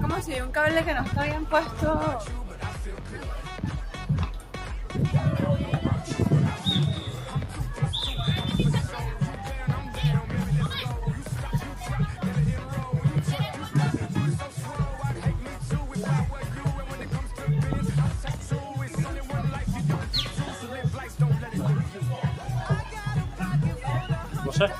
Como si un cable que no está bien puesto. No sé.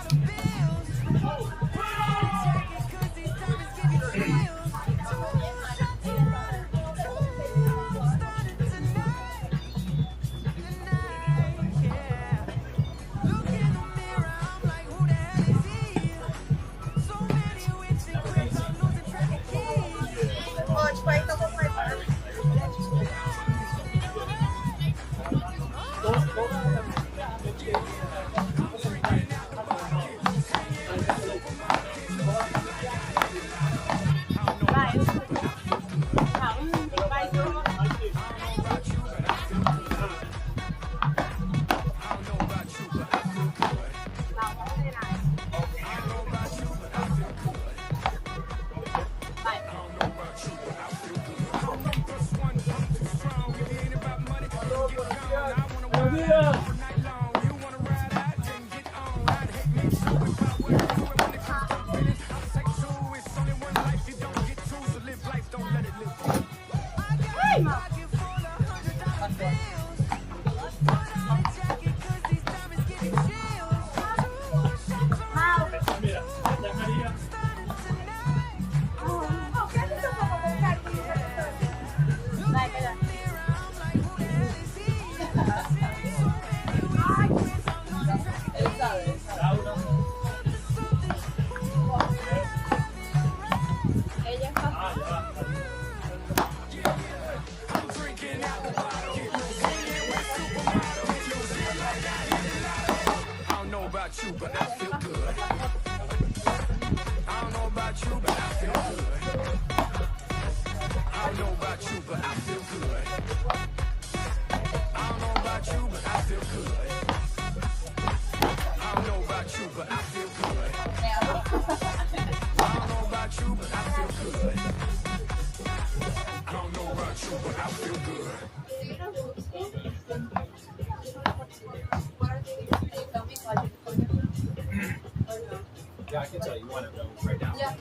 Yeah, I can tell you want to know right now. Yeah.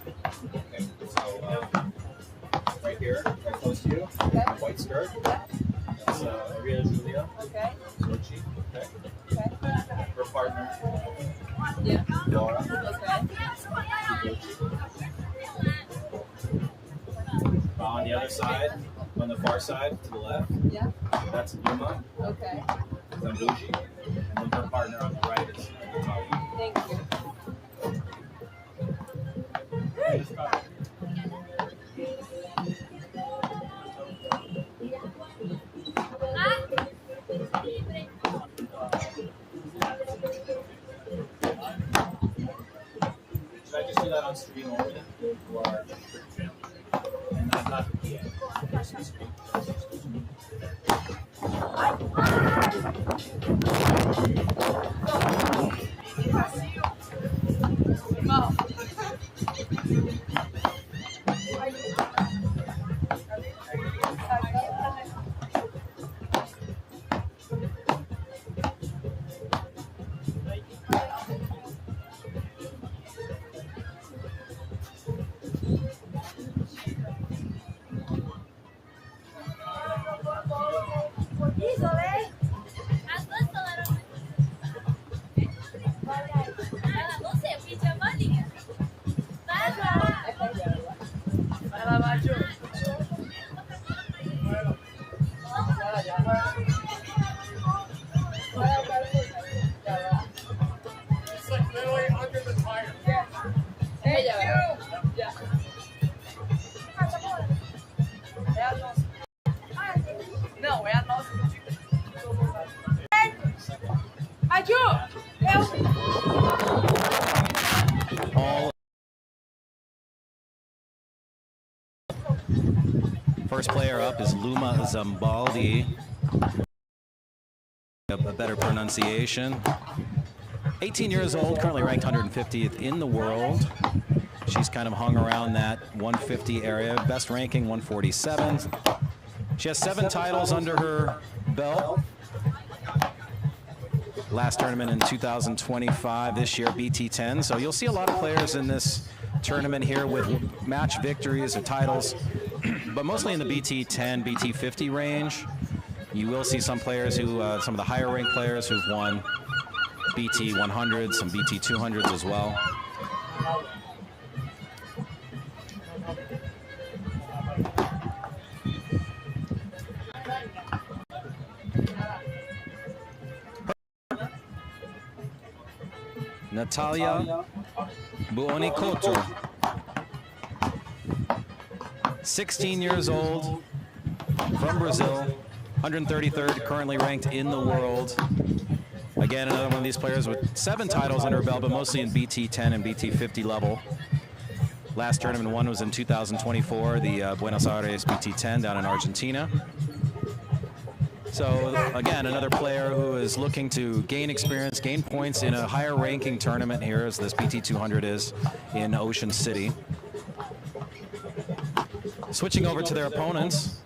Okay, so right here, right close to you, okay. White skirt. Yeah. That's Giulia. Okay. SORCI. Okay. Okay. Her partner. Yeah. Laura. Okay. On the other side, on the far side to the left. Yeah. That's Luma. Okay. ZAMBALDI. And then her partner on the right is RIGOTTI. Thank you. Should I just do that on stream only? Or and not the PA? Just the stream. It's like literally under the tire. Não, é a nossa. First player up is Luma ZAMBALDI. A better pronunciation. 18 years old, currently ranked 150th in the world. She's kind of hung around that 150 area. Best ranking 147. She has 7 titles under her belt. Last tournament in 2025, this year BT10. So you'll see a lot of players in this tournament here with match victories or titles, but mostly in the BT10, BT50 range. You will see some players who, some of the higher ranked players who've won BT100s, some BT200s as well. Natalia COLTRO, 16 years old, from Brazil, 133rd, currently ranked in the world. Again, another one of these players with 7 titles under her belt, but mostly in BT10 and BT50 level. Last tournament won was in 2024, the Buenos Aires BT10 down in Argentina. So again, another player who is looking to gain experience, gain points in a higher ranking tournament here, as this BT200 is in Ocean City. Switching over to their opponents.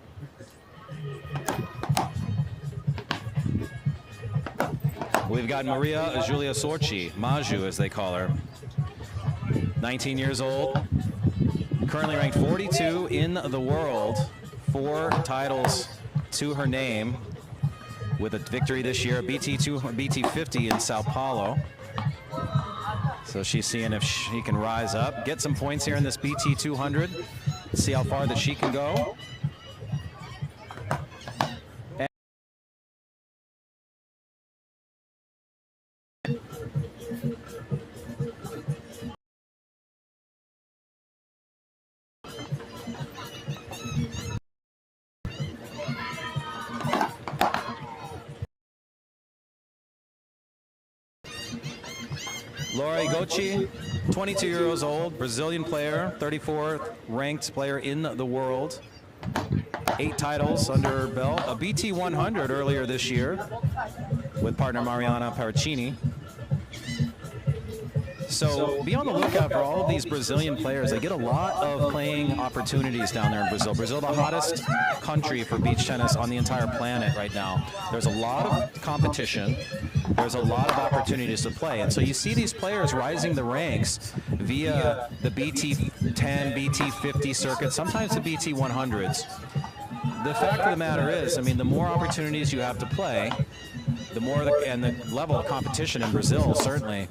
We've got Giulia SORCI, Maju as they call her. 19 years old, currently ranked 42 in the world, 4 titles to her name, with a victory this year, BT50 in Sao Paulo. So she's seeing if she can rise up, get some points here in this BT200, see how far that she can go. RIGOTTI, 22 years old, Brazilian player, 34th ranked player in the world. 8 titles under her belt, a BT100 earlier this year with partner Mariana Paracini. So be on the lookout for all of these Brazilian players. They get a lot of playing opportunities down there in Brazil. Brazil, the hottest country for beach tennis on the entire planet right now. There's a lot of competition. There's a lot of opportunities to play. And so you see these players rising the ranks via the BT10, BT50 circuit, sometimes the BT100s. The fact of the matter is, I mean, the more opportunities you have to play, the more, and the level of competition in Brazil, certainly,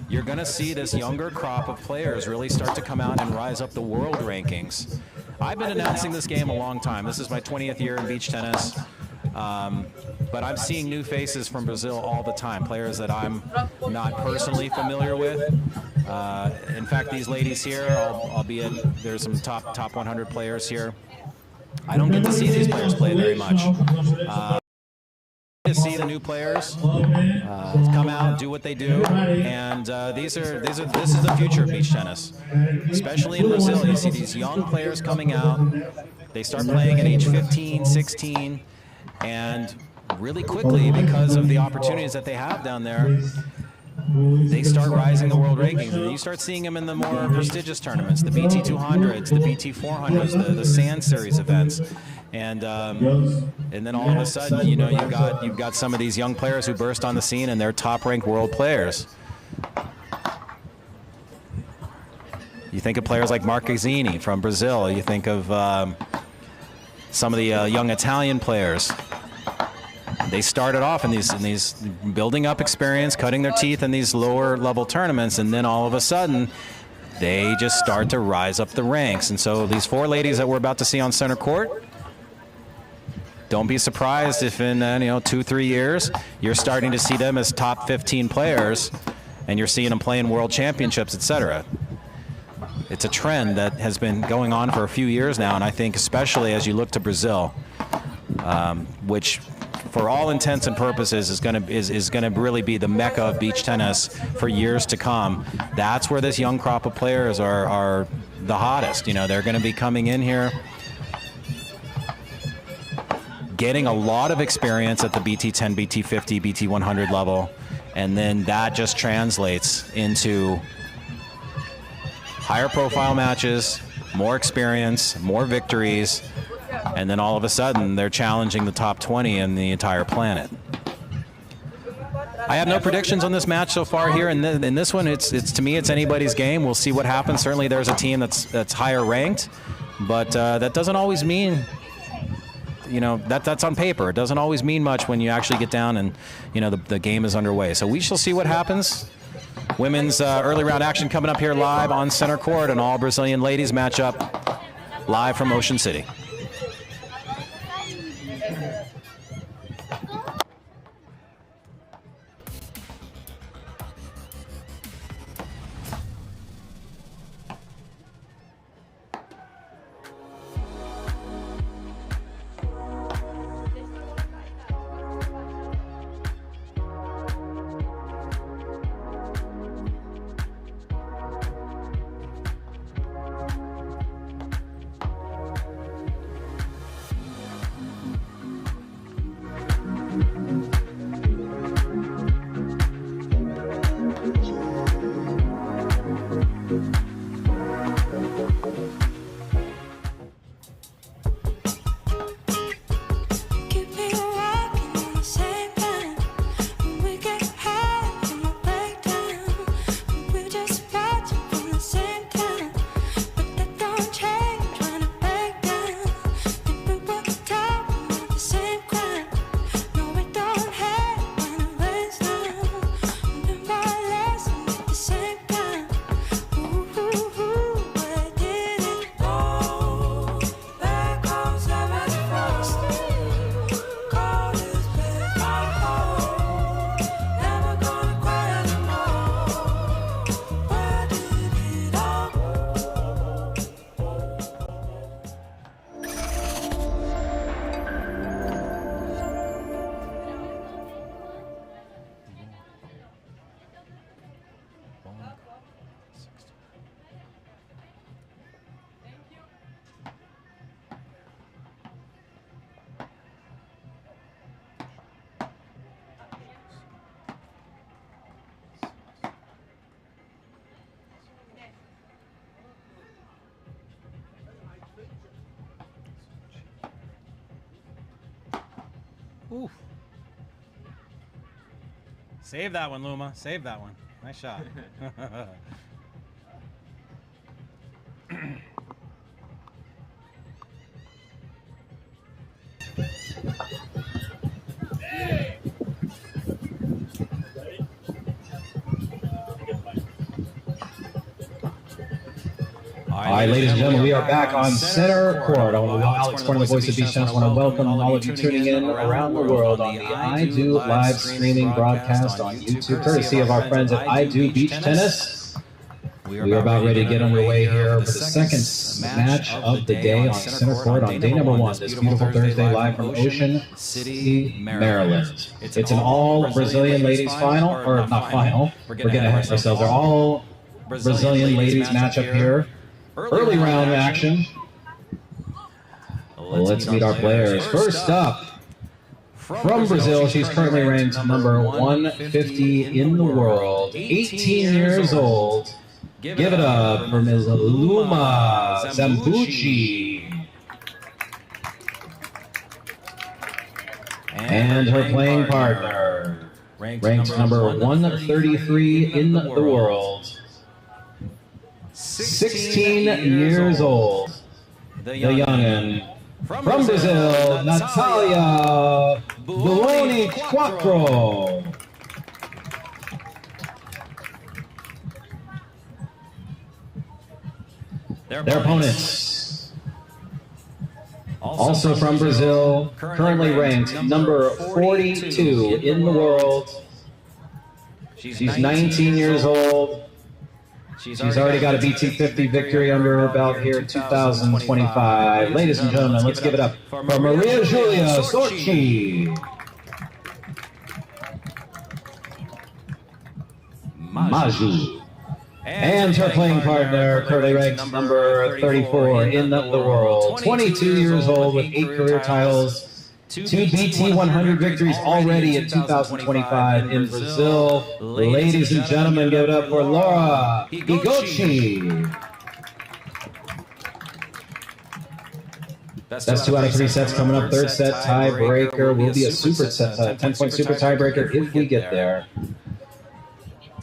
you're going to see this younger crop of players really start to come out and rise up the world rankings. I've been announcing this game a long time. This is my 20th year in beach tennis. But I'm seeing new faces from Brazil all the time, players that I'm not personally familiar with. In fact, these ladies here, albeit there's some top 100 players here, I don't get to see these players play very much. To see the new players come out, do what they do, and this is the future of beach tennis. Especially in Brazil, you see these young players coming out. They start playing at age 15, 16, and really quickly, because of the opportunities that they have down there, they start rising the world rankings. And you start seeing them in the more prestigious tournaments, the BT200s, the BT400s, the Sand Series events. And then all of a sudden, you know, you've got some of these young players who burst on the scene, and they're top-ranked world players. You think of players like Marquezine from Brazil. You think of some of the young Italian players. They started off in these building up experience, cutting their teeth in these lower level tournaments, and then all of a sudden they just start to rise up the ranks. And so these 4 ladies that we're about to see on center court, don't be surprised if in 2-3 years you're starting to see them as top 15 players and you're seeing them playing world championships, etc. It's a trend that has been going on for a few years now, and I think especially as you look to Brazil, which for all intents and purposes is going to really be the mecca of beach tennis for years to come. That's where this young crop of players are the hottest. They're going to be coming in here, getting a lot of experience at the BT10, BT50, BT100 level, and then that just translates into higher profile matches, more experience, more victories, and then all of a sudden they're challenging the top 20 in the entire planet. I have no predictions on this match so far here. In this one, it's to me, it's anybody's game. We'll see what happens. Certainly there's a team that's higher ranked, but that doesn't always mean, that's on paper. It doesn't always mean much when you actually get down and, the game is underway. So we shall see what happens. Women's early round action coming up here live on center court, an all Brazilian ladies matchup live from Ocean City. Oof. Save that one, Luma. Save that one. Nice shot. All right, ladies and gentlemen, we are back on center court. I want to Alex Corner, the voice of Beach Tennis. I want to welcome all of you tuning in around the world on the I Do live streaming broadcast on YouTube, courtesy of our friends at I Do Beach Tennis. We are about ready to get underway here for the second match of the day on center court on day number 1, this beautiful Thursday, live from Ocean City, Maryland. It's an all Brazilian ladies final, or not final, we're getting ahead of ourselves. They're all Brazilian ladies matchup here. Early round action. Let's meet our players. First up, from Brazil, she's currently ranked number 150 in the world, 18 years old. Give it up for Ms. Luma ZAMBALDI. And her playing partner, ranked number 133 in the world, 16 years old, the youngin'. From Brazil, Natalia BT200. their opponents. Also from Brazil, currently ranked number 42 in the world. She's 19 years old. She's already got a BT200 victory under her belt here in 2025. Ladies and gentlemen, let's give it up for Maria Giulia SORCI. Maju. And her playing partner, currently ranked number 34 in the world. 22 years old with 8 career titles. 2 BT100 victories already in 2025 in Brazil. Ladies and gentlemen, give it up for Luma ZAMBALDI. That's 2 out of 3 sets coming up. Third set tiebreaker will be a super set, 10-point super tiebreaker if we get there.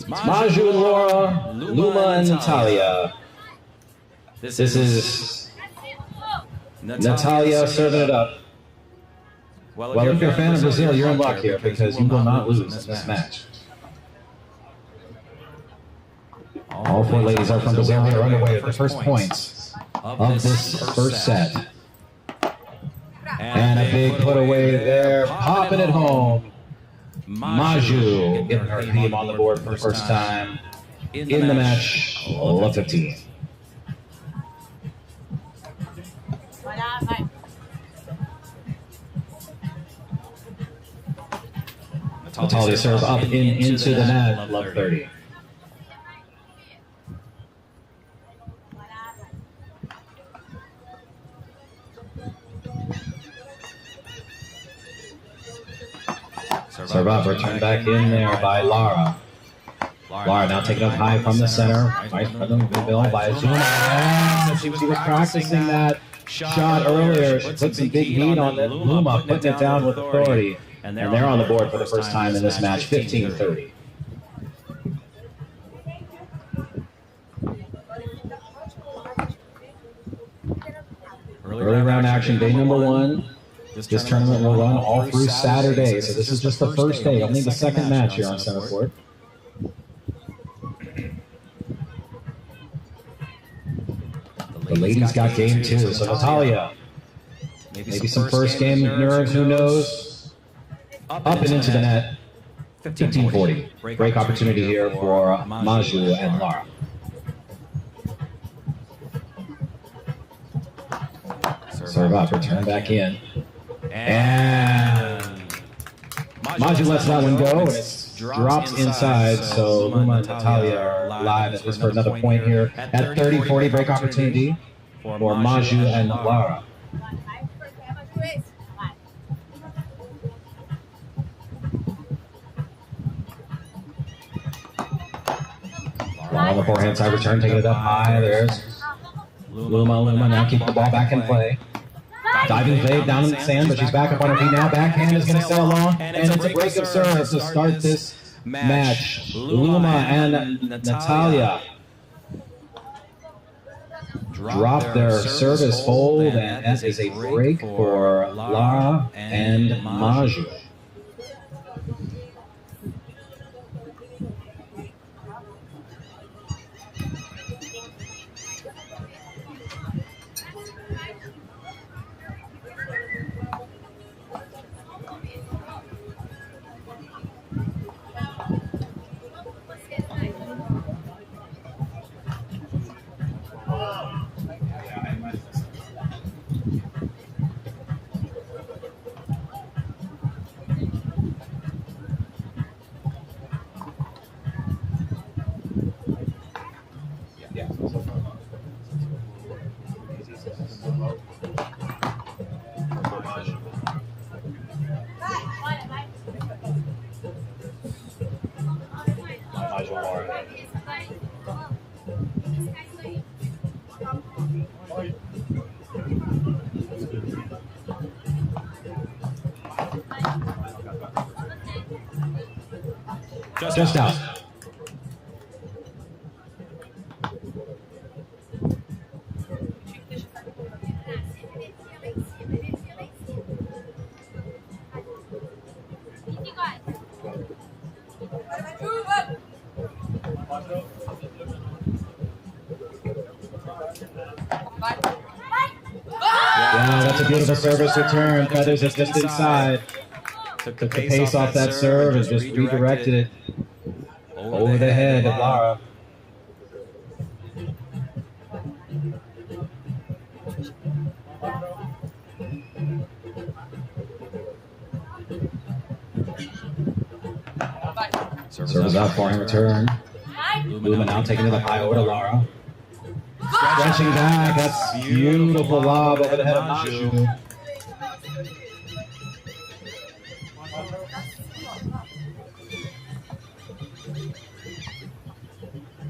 Maju and Laura, Luma and Natalia. This is Natalia serving it up. Well, if you're a fan of Brazil, you're in luck here because you will not lose in this match. All 4 ladies are from Brazil. They are underway at the first points of this first set. And a big put away there, popping it home. Maju getting her team on the board for the first time in the match, level 15. Natalia serve up into the net, love 30. Serve up, return back in there by Lara. Lara now taking up high from the center. Nice from the middle by Giulia. She was practicing that shot earlier. She put some big heat on it. Luma putting it down with authority. And they're on the board for the first time in this match, 15-30. Early round action, day number 1. This tournament will run all through Saturday, so this is just the first day, only the second match here on center court. The ladies got game 2, so Natalia, maybe some first game nerves, who knows? Up and into the net, 15-40. Break opportunity here for Maju and Lara. Serve up, return back in. And Maju lets that one go, and it drops inside, so Luma and Natalia are live at least for another point here at 30-40. Break opportunity for Maju and Lara. On the forehand side return, taking it up high. There's Luma now keeping the ball back in play. Diving fade down in the sand, but she's back up on her feet now. Backhand is going to sail along, and it's a break of serve to start this match. Luma and Natalia drop their service hold, and that is a break for Lara and Maju. Just out. Yeah, that's a beautiful service return. Feathers is just inside. Took the pace off that serve and just redirected it over the head of Lara. Serve is up, forehand return. Luma now taking it up high over to Lara. Stretching back, that's beautiful lob over the head of Maju.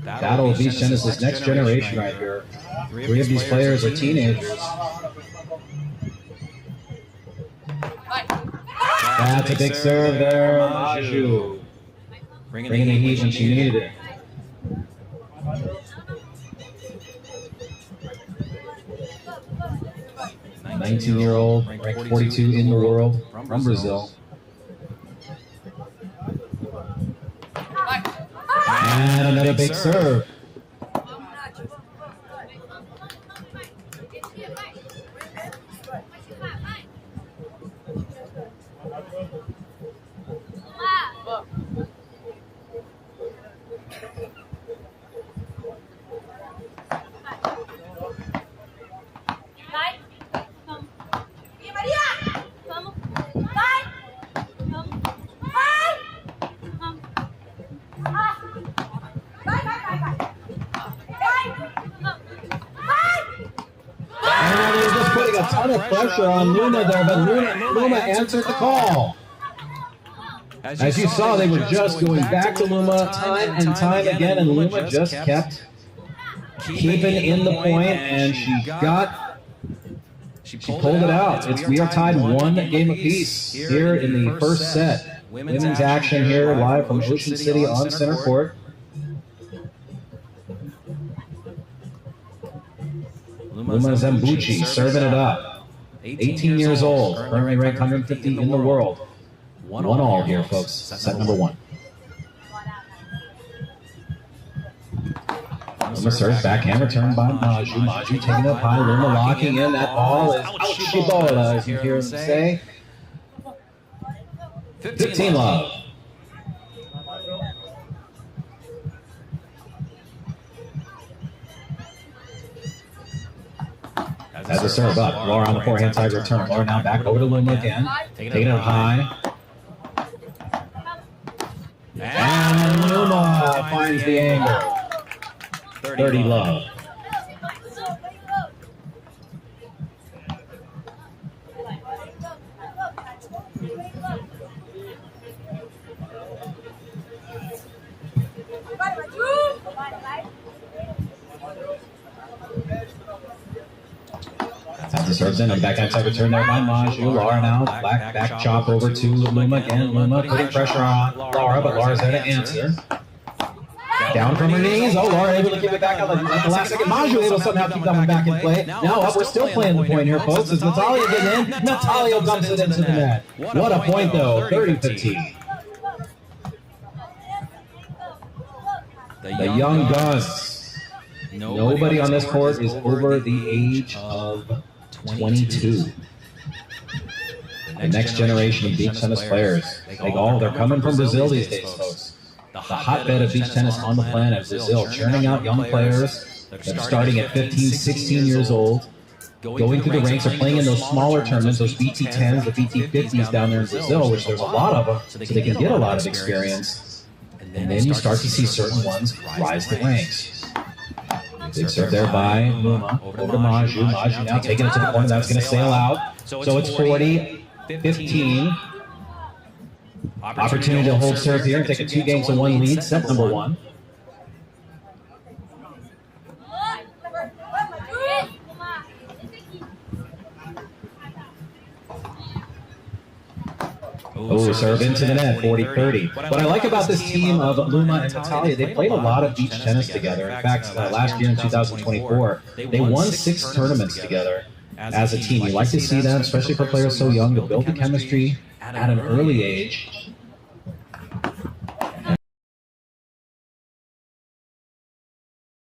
Battle of Beach Tennis, this next generation right here. 3 of these players are teenagers. That's a big serve there, Maju. Bringing the heat when she needed it. A 19-year-old, ranked 42 in the world, from Brazil. And another big serve. A ton of pressure on Luma there, but Luma answered the call. As you saw, they were just going back to Luma time and time again, and Luma just kept keeping in the point, and she pulled it out. We are tied 1 game apiece here in the first set. Women's action here live from Ocean City on center court. Luma ZAMBALDI serving it up. 18 years old, currently ranked 150 in the world. 1-all here, folks. Set number 1. Luma serves backhand return by Maju. Maju taking it up high. Luma locking in. That ball is ouchie bola, as you hear him say. 15 love. As a serve up, Lara on the forehand side return. Lara now back over to Luma again. Taking it up high. And Luma finds the angle. 30 love. As the serves in, a backhand side return there by Maju. Lara now back chop over to Luma again. Luma putting pressure on Lara, but Lara's there to answer. Down from her knees. Oh, Lara able to keep it back at the last second. Maju able to somehow keep coming back in play. Now up, we're still playing the point here, folks. As Natalia getting in, Natalia dumps it into the net. What a point, though. 30-15. The young guns. Nobody on this court is over the age of 22. The next generation of beach tennis players. They're coming from Brazil these days, folks. The hotbed of beach tennis on the planet, Brazil, churning out young players. They're starting at 15, 16 years old, going through the ranks, or playing in those smaller tournaments, those BT10s, the BT50s down there in Brazil, which there's a lot of them, so they can get a lot of experience. And then you start to see certain ones rise the ranks. Big serve there by Luma, over to Maju. Maju now taking it to the corner, that's going to sail out. So it's 40-15. Opportunity to hold serve here and take a 2-1 lead, set number 1. Oh, serve into the net, 40-30. What I like about this team of Luma and Natalia, they played a lot of beach tennis together. In fact, last year in 2024, they won 6 tournaments together as a team. You like to see that, especially for players so young, to build the chemistry at an early age.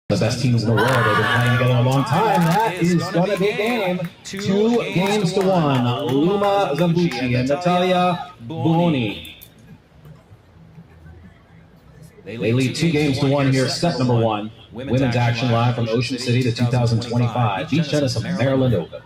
The best teams in the world. They've been playing together a long time. That is going to be a game. 2 games to 1. Luma ZAMBALDI and Natalia Buoni. They lead 2 games to 1 here, set number 1. Women's action live from Ocean City to 2025. Beach tennis of Maryland Open.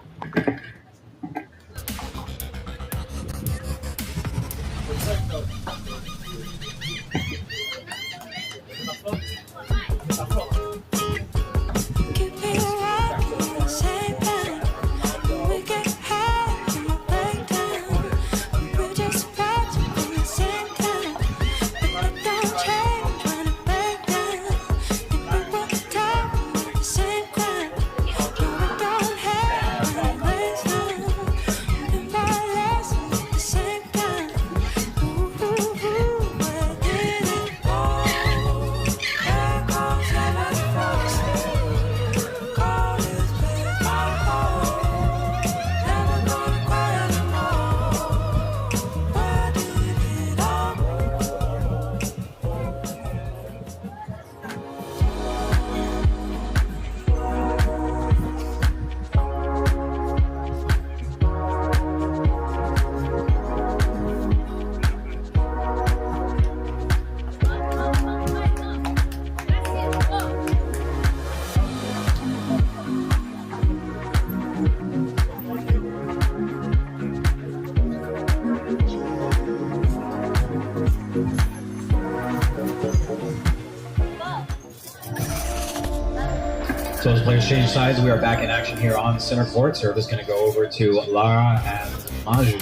So as players change sides, we are back in action here on center court. Serve is going to go over to Lara and Maju.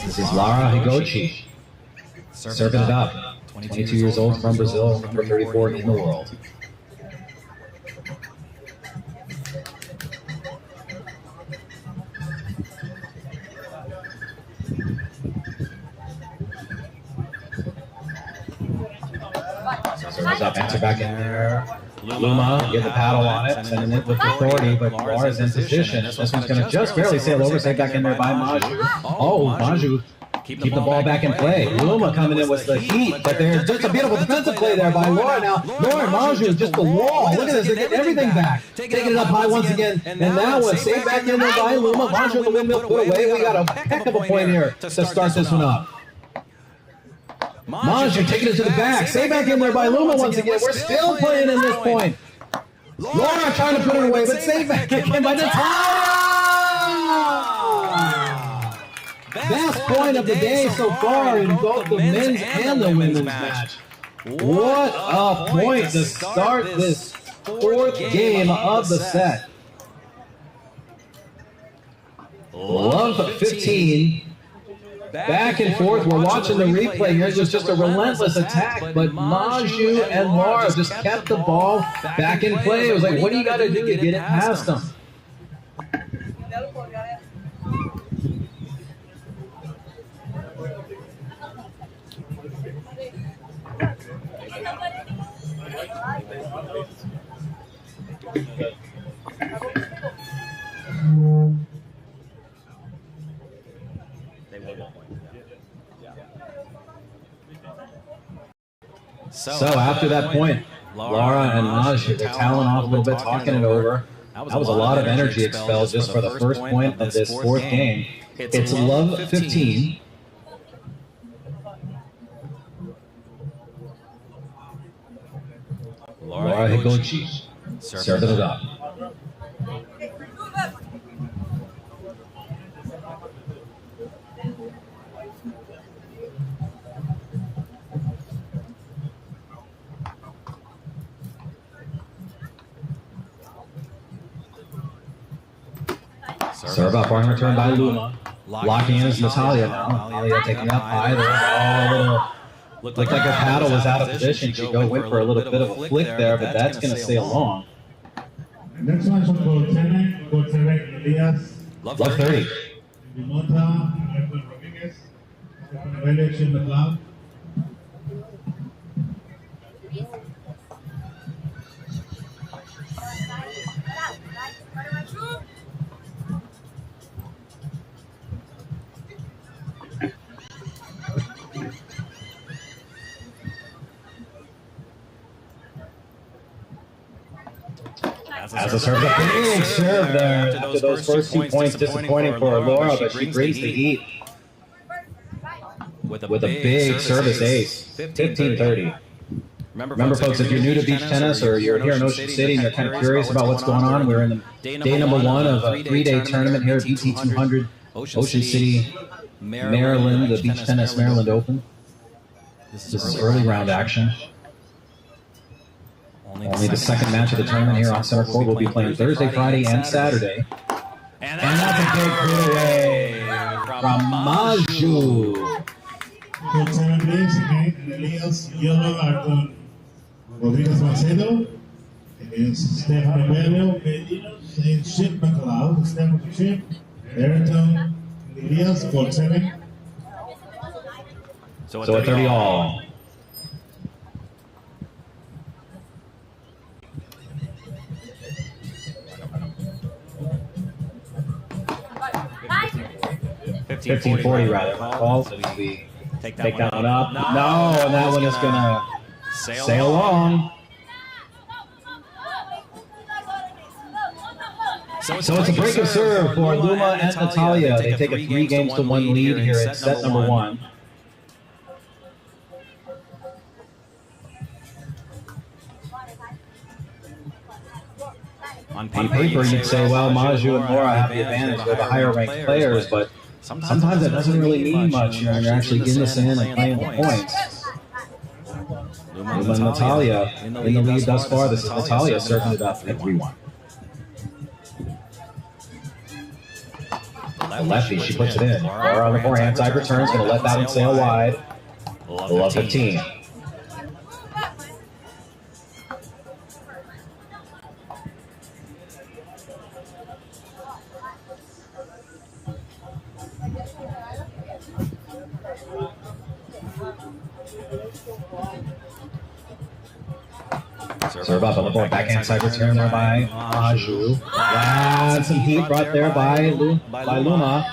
This is Lara RIGOTTI. Serving it up. 22 years old, from Brazil, number 34 in the world. Serves up, answer back in there. Luma, get the paddle on it, sending it with authority, but Lara's in position. This one's going to just barely sail over, sent back in there by Maju. Oh, Maju, keep the ball back in play. Luma coming in with the heat, but there's just a beautiful defensive play there by Lara. Now, Lara and Maju is just the wall. Look at this, they're getting everything back. Taking it up high once again, and now one saved back in there by Luma. Maju, the windmill put away. We got a heck of a point here to start this one up. Maju taking it to the back. Save back in there by Luma once again. We're still playing in this point. Lara trying to put it away, but save back in by Natalia! Best point of the day so far in both the men's and the women's match. What a point to start this 4th game of the set. Love 15. Back and forth, we're watching the replay here. It was just a relentless attack, but Maju and Lara just kept the ball back in play. It was like, what do you got to do to get it past them? So after that point, Lara and Maju, they're toweling off a little bit, talking it over. That was a lot of energy expelled just for the first point of this 4th game. It's love 15. Lara RIGOTTI serving it up. Serve up, arm return by Luma. Locking in is Natalia now. Natalia taking up high. Looked like her paddle was out of position. She went for a little bit of a flick there, but that's going to sail long. Next one from Court 7, Elias. Love 30. As a serve, a big serve there. After those first 2 points, disappointing for Laura, but she brings the heat with a big service ace. 15-30. Remember, folks, if you're new to beach tennis or you're here in Ocean City and you're kind of curious about what's going on, we're in day number 1 of a 3-day tournament here at BT200, Ocean City, Maryland, the Beach Tennis Maryland Open. This is early round action. Only the second match of the tournament here on center court. We'll be playing Thursday, Friday, and Saturday. And that's a big put away from Maju. Court 7, please. Again, Elias Yellow are con Rodriguez Macedo against Stefano Bello, Medinos, and Ship McLeod. Stefano Ship, Ayrton, Elias, Court 7. So a 30 all. $15.40 rather. Call, so we take that one up. No, and that one is gonna sail along. So it's a break of serve for Luma and Natalia. They take a 3-games-to-1 lead here at set number 1. On paper, you'd say, well, Maju and Laura have the advantage. They're the higher-ranked players, but sometimes that doesn't really mean much. You know, you're actually in the sand and playing the points. Luma and Natalia in the lead thus far. This is Natalia serving it up at 3-1. The lefty, she puts it in. Laura on the forehand side returns, going to let that one sail wide. Love 15. Serve up on the board, backhand side return there by Maju. And some heat brought there by Luma.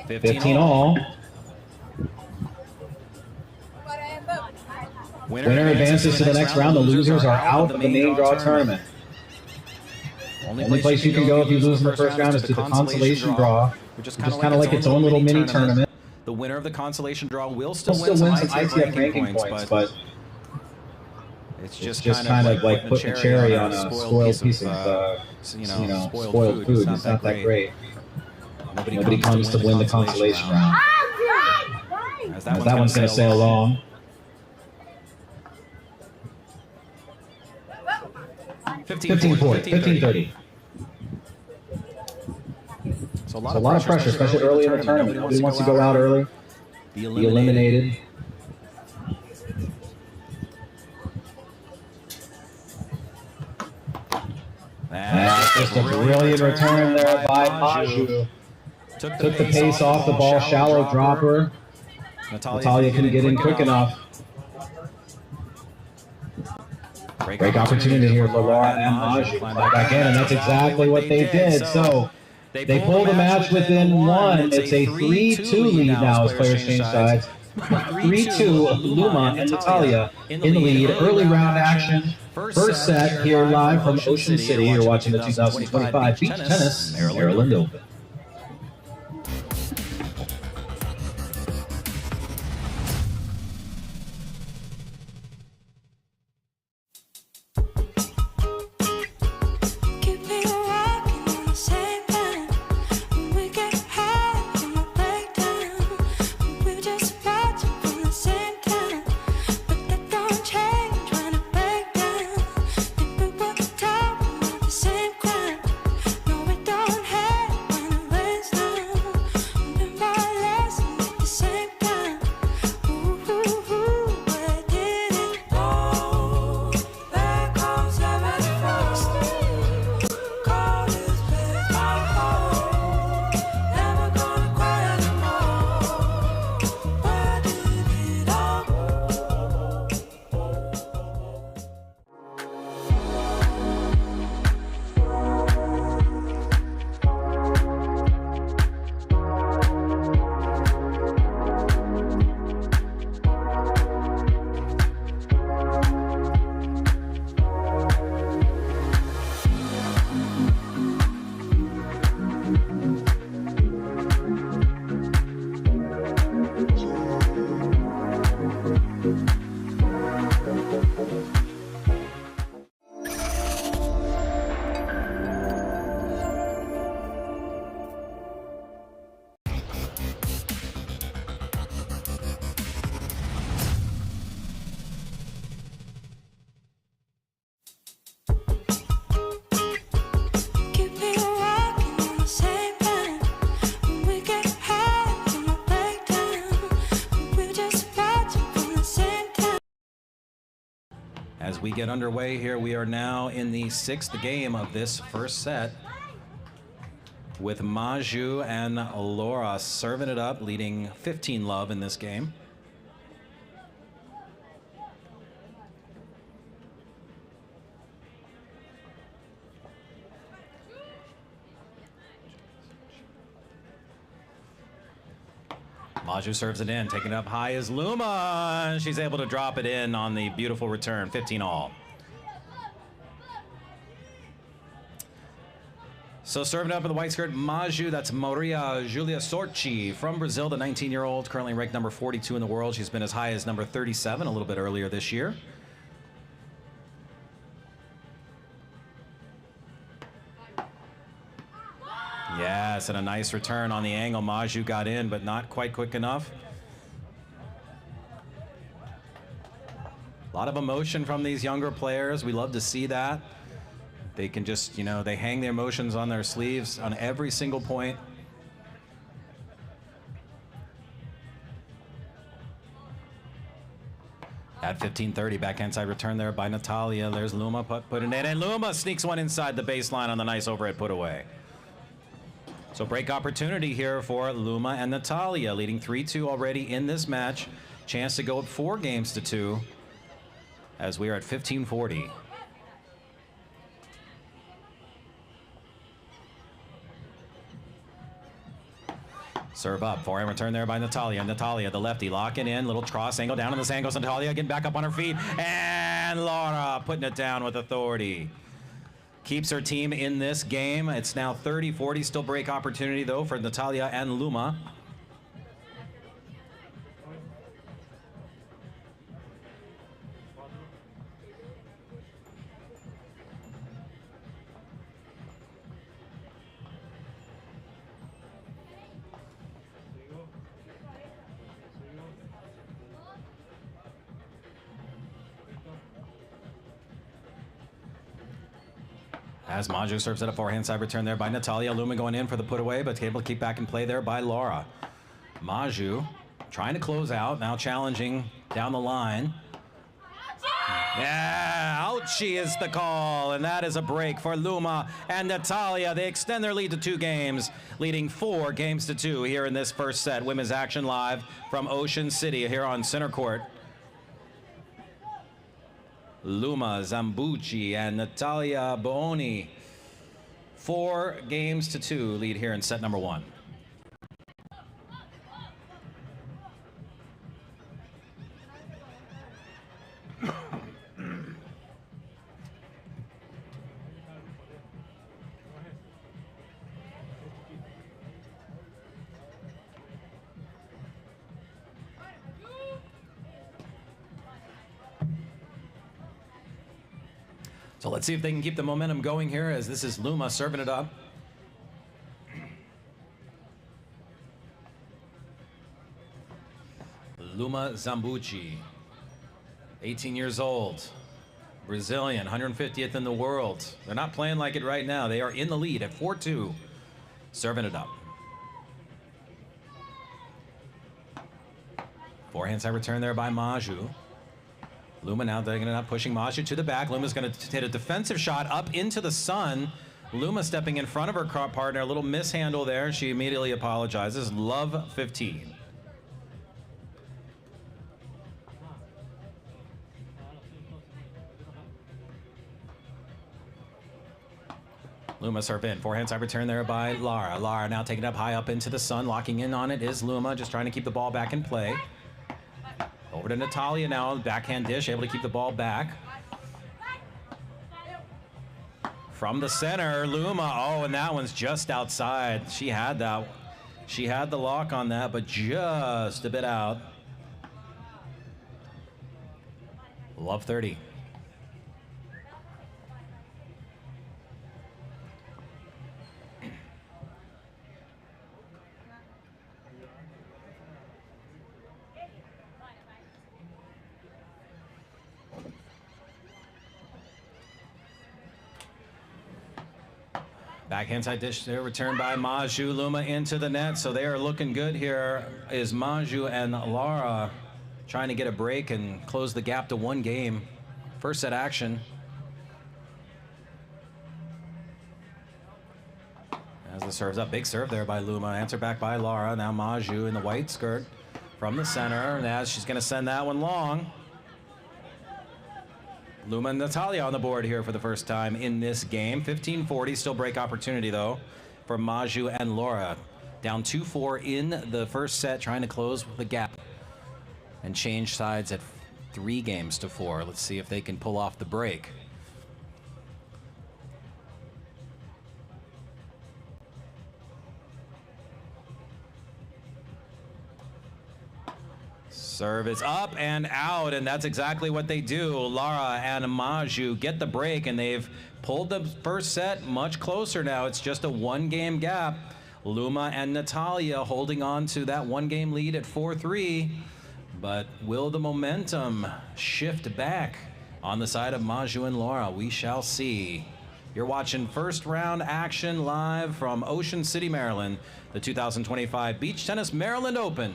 15 all. Winner advances to the next round. The losers are out of the main draw tournament. Only place you can go if you lose in the first round is to the consolation draw, which is kind of like its own little mini tournament. The winner of the consolation draw will still win some ITF ranking points, but it's just kind of like putting a cherry on a spoiled piece of, spoiled food. It's not that great. Nobody comes to win the consolation round. As that one's going to sail along. $15.30. So a lot of pressure, especially early in the tournament. Nobody wants to go out early, be eliminated. That's just a brilliant return there by Maju. Took the pace off the ball, shallow dropper. Natalia couldn't get in quick enough. Great opportunity here for Laura and Maju. Back in, and that's exactly what they did. So they pull the match within 1. It's a 3-2 lead now as players change sides. 3-2, Luma and Natalia in the lead. Early round action. First set here live from Ocean City. You're watching the 2025 Beach Tennis Maryland Open. we get underway here. We are now in the 6th game of this first set, with Maju and Laura serving it up, leading 15-love in this game. Maju serves it in, taking it up high is Luma, and she's able to drop it in on the beautiful return, 15-all. So serving up with the white skirt, Maju, that's Maria Giulia Sorci from Brazil, the 19-year-old, currently ranked number 42 in the world. She's been as high as number 37 a little bit earlier this year. Yes, and a nice return on the angle. Maju got in, but not quite quick enough. A lot of emotion from these younger players. We love to see that. They can just, you know, they hang their emotions on their sleeves on every single point. At 15:30, backhand side return there by Natalia. There's Luma putting it in, and Luma sneaks one inside the baseline on the nice overhead put away. So break opportunity here for Luma and Natalia, leading 3-2 already in this match. Chance to go up 4 games to 2 as we are at 15:40. Serve up, forehand return there by Natalia. Natalia, the lefty, locking in, little cross angle down on this angle. Natalia getting back up on her feet, and Laura putting it down with authority. Keeps her team in this game. It's now 30-40, still break opportunity though for Natalia and Luma. As Maju serves it up, forehand side return there by Natalia. Luma going in for the put away, but able to keep back and play there by Laura. Maju trying to close out, now challenging down the line. Yeah, ouchie is the call, and that is a break for Luma and Natalia. They extend their lead to 2 games, leading 4 games to 2 here in this first set. Women's action live from Ocean City here on center court. Luma Zambucci and Natalia Booni. 4 games to 2 lead here in set number 1. So let's see if they can keep the momentum going here, as this is Luma serving it up. Luma Zambucci, 18 years old, Brazilian, 150th in the world. They're not playing like it right now. They are in the lead at 4-2, serving it up. Forehand side return there by Maju. Luma now taking it up, pushing Maju to the back. Luma's going to hit a defensive shot up into the sun. Luma stepping in front of her partner, a little mishandle there. She immediately apologizes. Love 15. Luma serve in, forehand side return there by Lara. Lara now taking it up high up into the sun, locking in on it is Luma, just trying to keep the ball back in play. Over to Natalia now, backhand dish, able to keep the ball back. From the center, Luma, oh, and that one's just outside. She had that. She had the lock on that, but just a bit out. Love 30. Backhand side dish there, returned by Maju. Luma into the net, so they are looking good here. Is Maju and Lara trying to get a break and close the gap to 1 game. First set action. As the serve's up, big serve there by Luma. Answer back by Laura. Now Maju in the white skirt from the center. And as she's going to send that one long. Luma and Natalia on the board here for the first time in this game. 15-40, still break opportunity though for Maju and Laura. Down 2-4 in the first set, trying to close the gap and change sides at 3 games to 4. Let's see if they can pull off the break. Serve is up and out, and that's exactly what they do. Lara and Maju get the break, and they've pulled the first set much closer now. It's just a 1-game gap. Luma and Natalia holding on to that 1-game lead at 4-3. But will the momentum shift back on the side of Maju and Laura? We shall see. You're watching first round action live from Ocean City, Maryland, the 2025 Beach Tennis Maryland Open.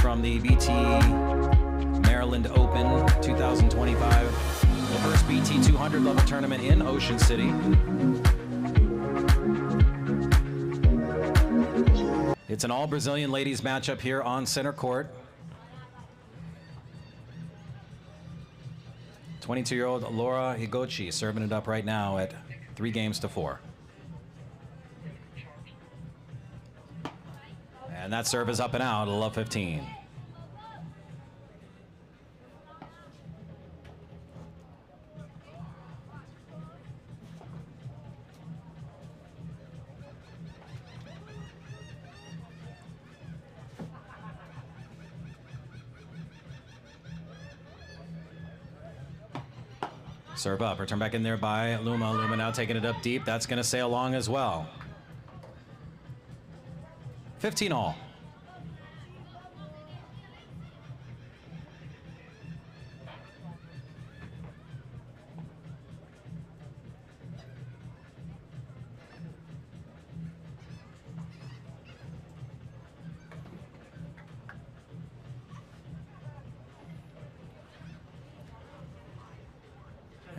From the BT Maryland Open 2025, the first BT200 level tournament in Ocean City. It's an all Brazilian ladies matchup here on center court. 22-year-old Laura Rigotti serving it up right now at 3 games to 4. And that serve is up and out, 11-15. Serve up, return back in there by Luma. Luma now taking it up deep. That's going to sail long as well. 15 all.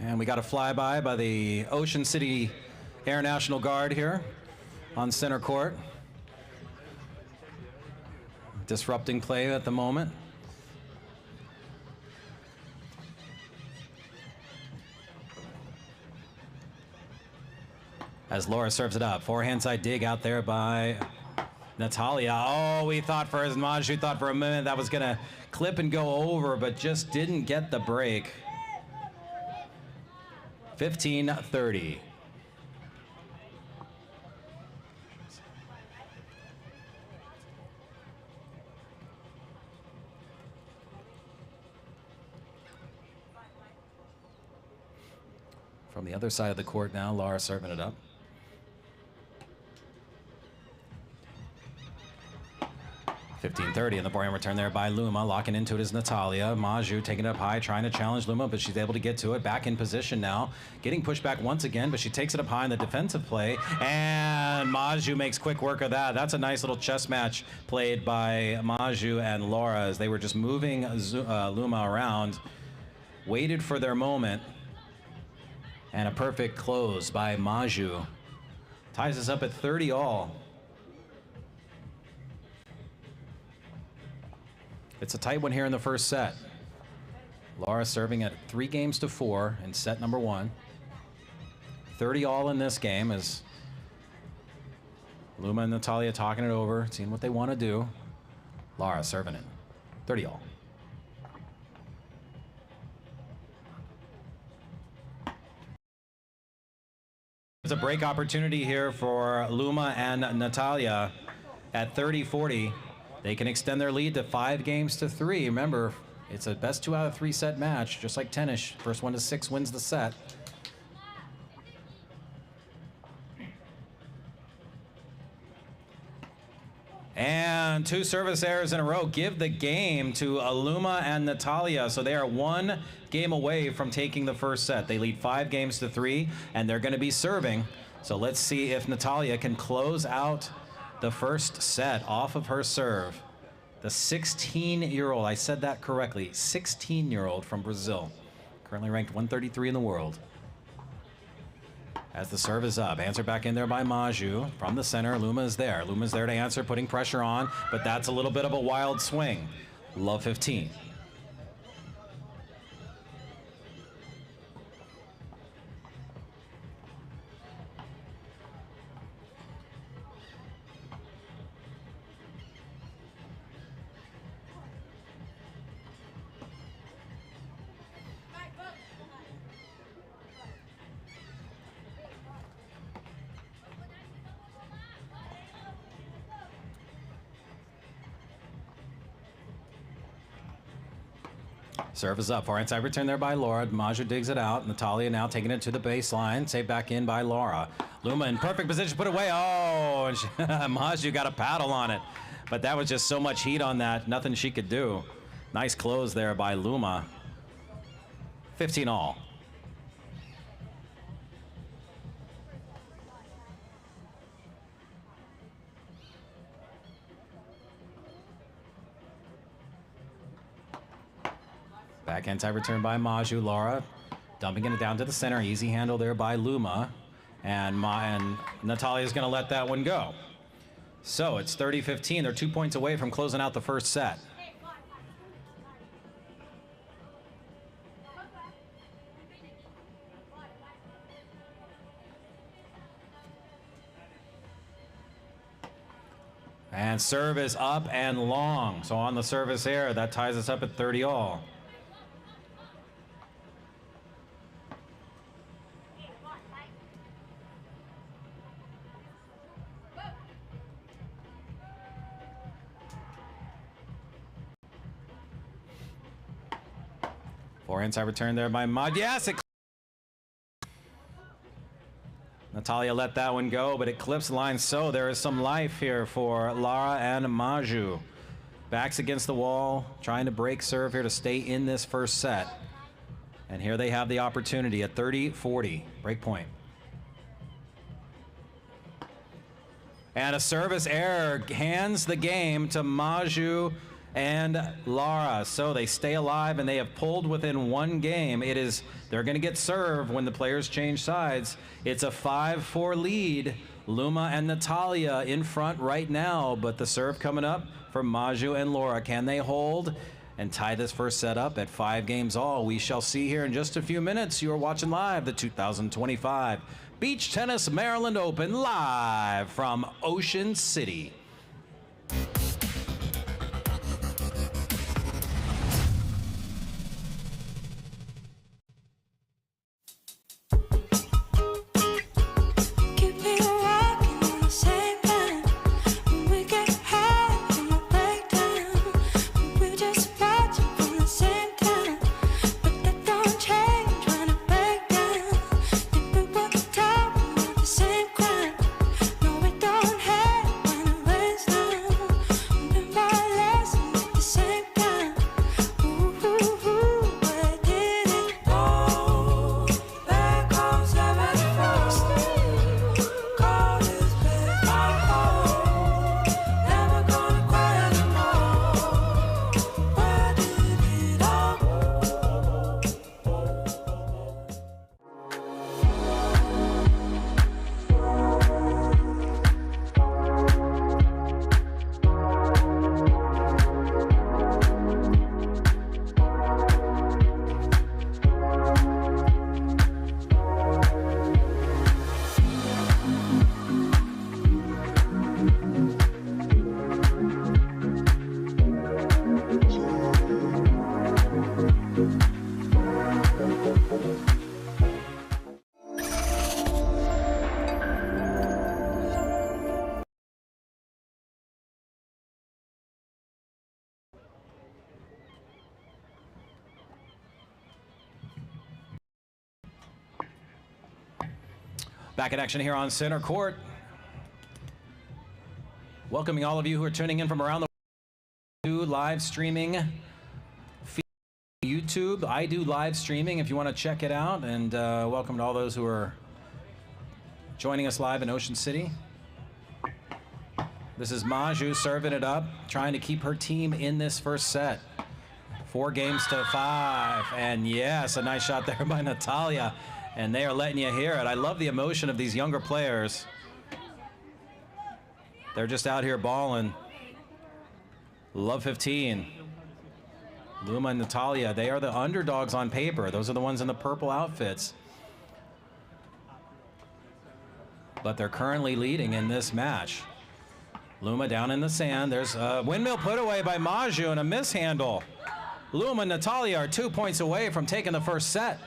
And we got a flyby by the Ocean City Air National Guard here on center court. Disrupting play at the moment. As Laura serves it up. Forehand side dig out there by Natalia. Oh, we thought for as Maju thought for a minute that was going to clip and go over, but just didn't get the break. 15-30. From the other side of the court now, Laura serving it up. $15-30 and the forehand return there by Luma. Locking into it is Natalia. Maju taking it up high, trying to challenge Luma, but she's able to get to it. Back in position now. Getting pushed back once again, but she takes it up high in the defensive play. And Maju makes quick work of that. That's a nice little chess match played by Maju and Laura as they were just moving Luma around. Waited for their moment. And a perfect close by Maju. Ties us up at 30 all. It's a tight one here in the first set. Laura serving at 3-4 in set number 1. 30 all in this game as Luma and Natalia talking it over, seeing what they want to do. Laura serving it. 30 all. There's a break opportunity here for Luma and Natalia at 30-40. They can extend their lead to 5-3. Remember, it's a best 2 out of 3 set match, just like tennis. First 1 to 6 wins the set. And 2 service errors in a row give the game to Luma and Natalia. So they are 1 game away from taking the first set. They lead 5-3, and they're going to be serving. So let's see if Natalia can close out the first set off of her serve. The 16-year-old, I said that correctly, 16-year-old from Brazil, currently ranked 133 in the world. As the serve is up, answer back in there by Maju. From the center, Luma is there. Luma's there to answer, putting pressure on, but that's a little bit of a wild swing. Love 15. Serve is up. Far inside return there by Laura. Maju digs it out. Natalia now taking it to the baseline. Saved back in by Laura. Luma in perfect position, put away. Oh, and Maju got a paddle on it. But that was just so much heat on that. Nothing she could do. Nice close there by Luma. 15 all. Backhand side return by Maju. Laura dumping it down to the center. Easy handle there by Luma. And Natalia's going to let that one go. So it's 30-15. They're 2 points away from closing out the first set. And serve is up and long. So on the service error, that ties us up at 30 all. Forehand side return there by Mod. Yes, Natalia let that one go, but it clips the line. So there is some life here for Lara and Maju. Backs against the wall, trying to break serve here to stay in this first set. And here they have the opportunity at 30-40. Break point. And a service error hands the game to Maju and Lara. So they stay alive, and they have pulled within 1 game. They're going to get served when the players change sides. It's a 5-4 lead. Luma and Natalia in front right now, but the serve coming up for Maju and Lara. Can they hold and tie this first set up at 5 games all? We shall see here in just a few minutes. You are watching live the 2025 Beach Tennis Maryland Open, live from Ocean City. Don't hate when Back in action here on center court. Welcoming all of you who are tuning in from around the world. Live streaming YouTube. I do live streaming if you want to check it out. And welcome to all those who are joining us live in Ocean City. This is Maju serving it up, trying to keep her team in this first set. 4 games to 5. And yes, a nice shot there by Natalia. And they are letting you hear it. I love the emotion of these younger players. They're just out here balling. Love 15. Luma and Natalia, they are the underdogs on paper. Those are the ones in the purple outfits. But they're currently leading in this match. Luma down in the sand. There's a windmill put away by Maju and a mishandle. Luma and Natalia are 2 points away from taking the first set.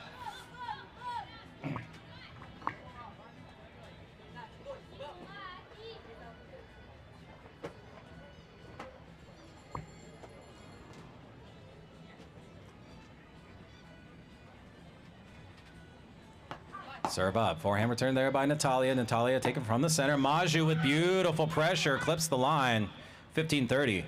Serve up. Forehand return there by Natalia. Natalia taken from the center. Maju with beautiful pressure. Clips the line. 15-30.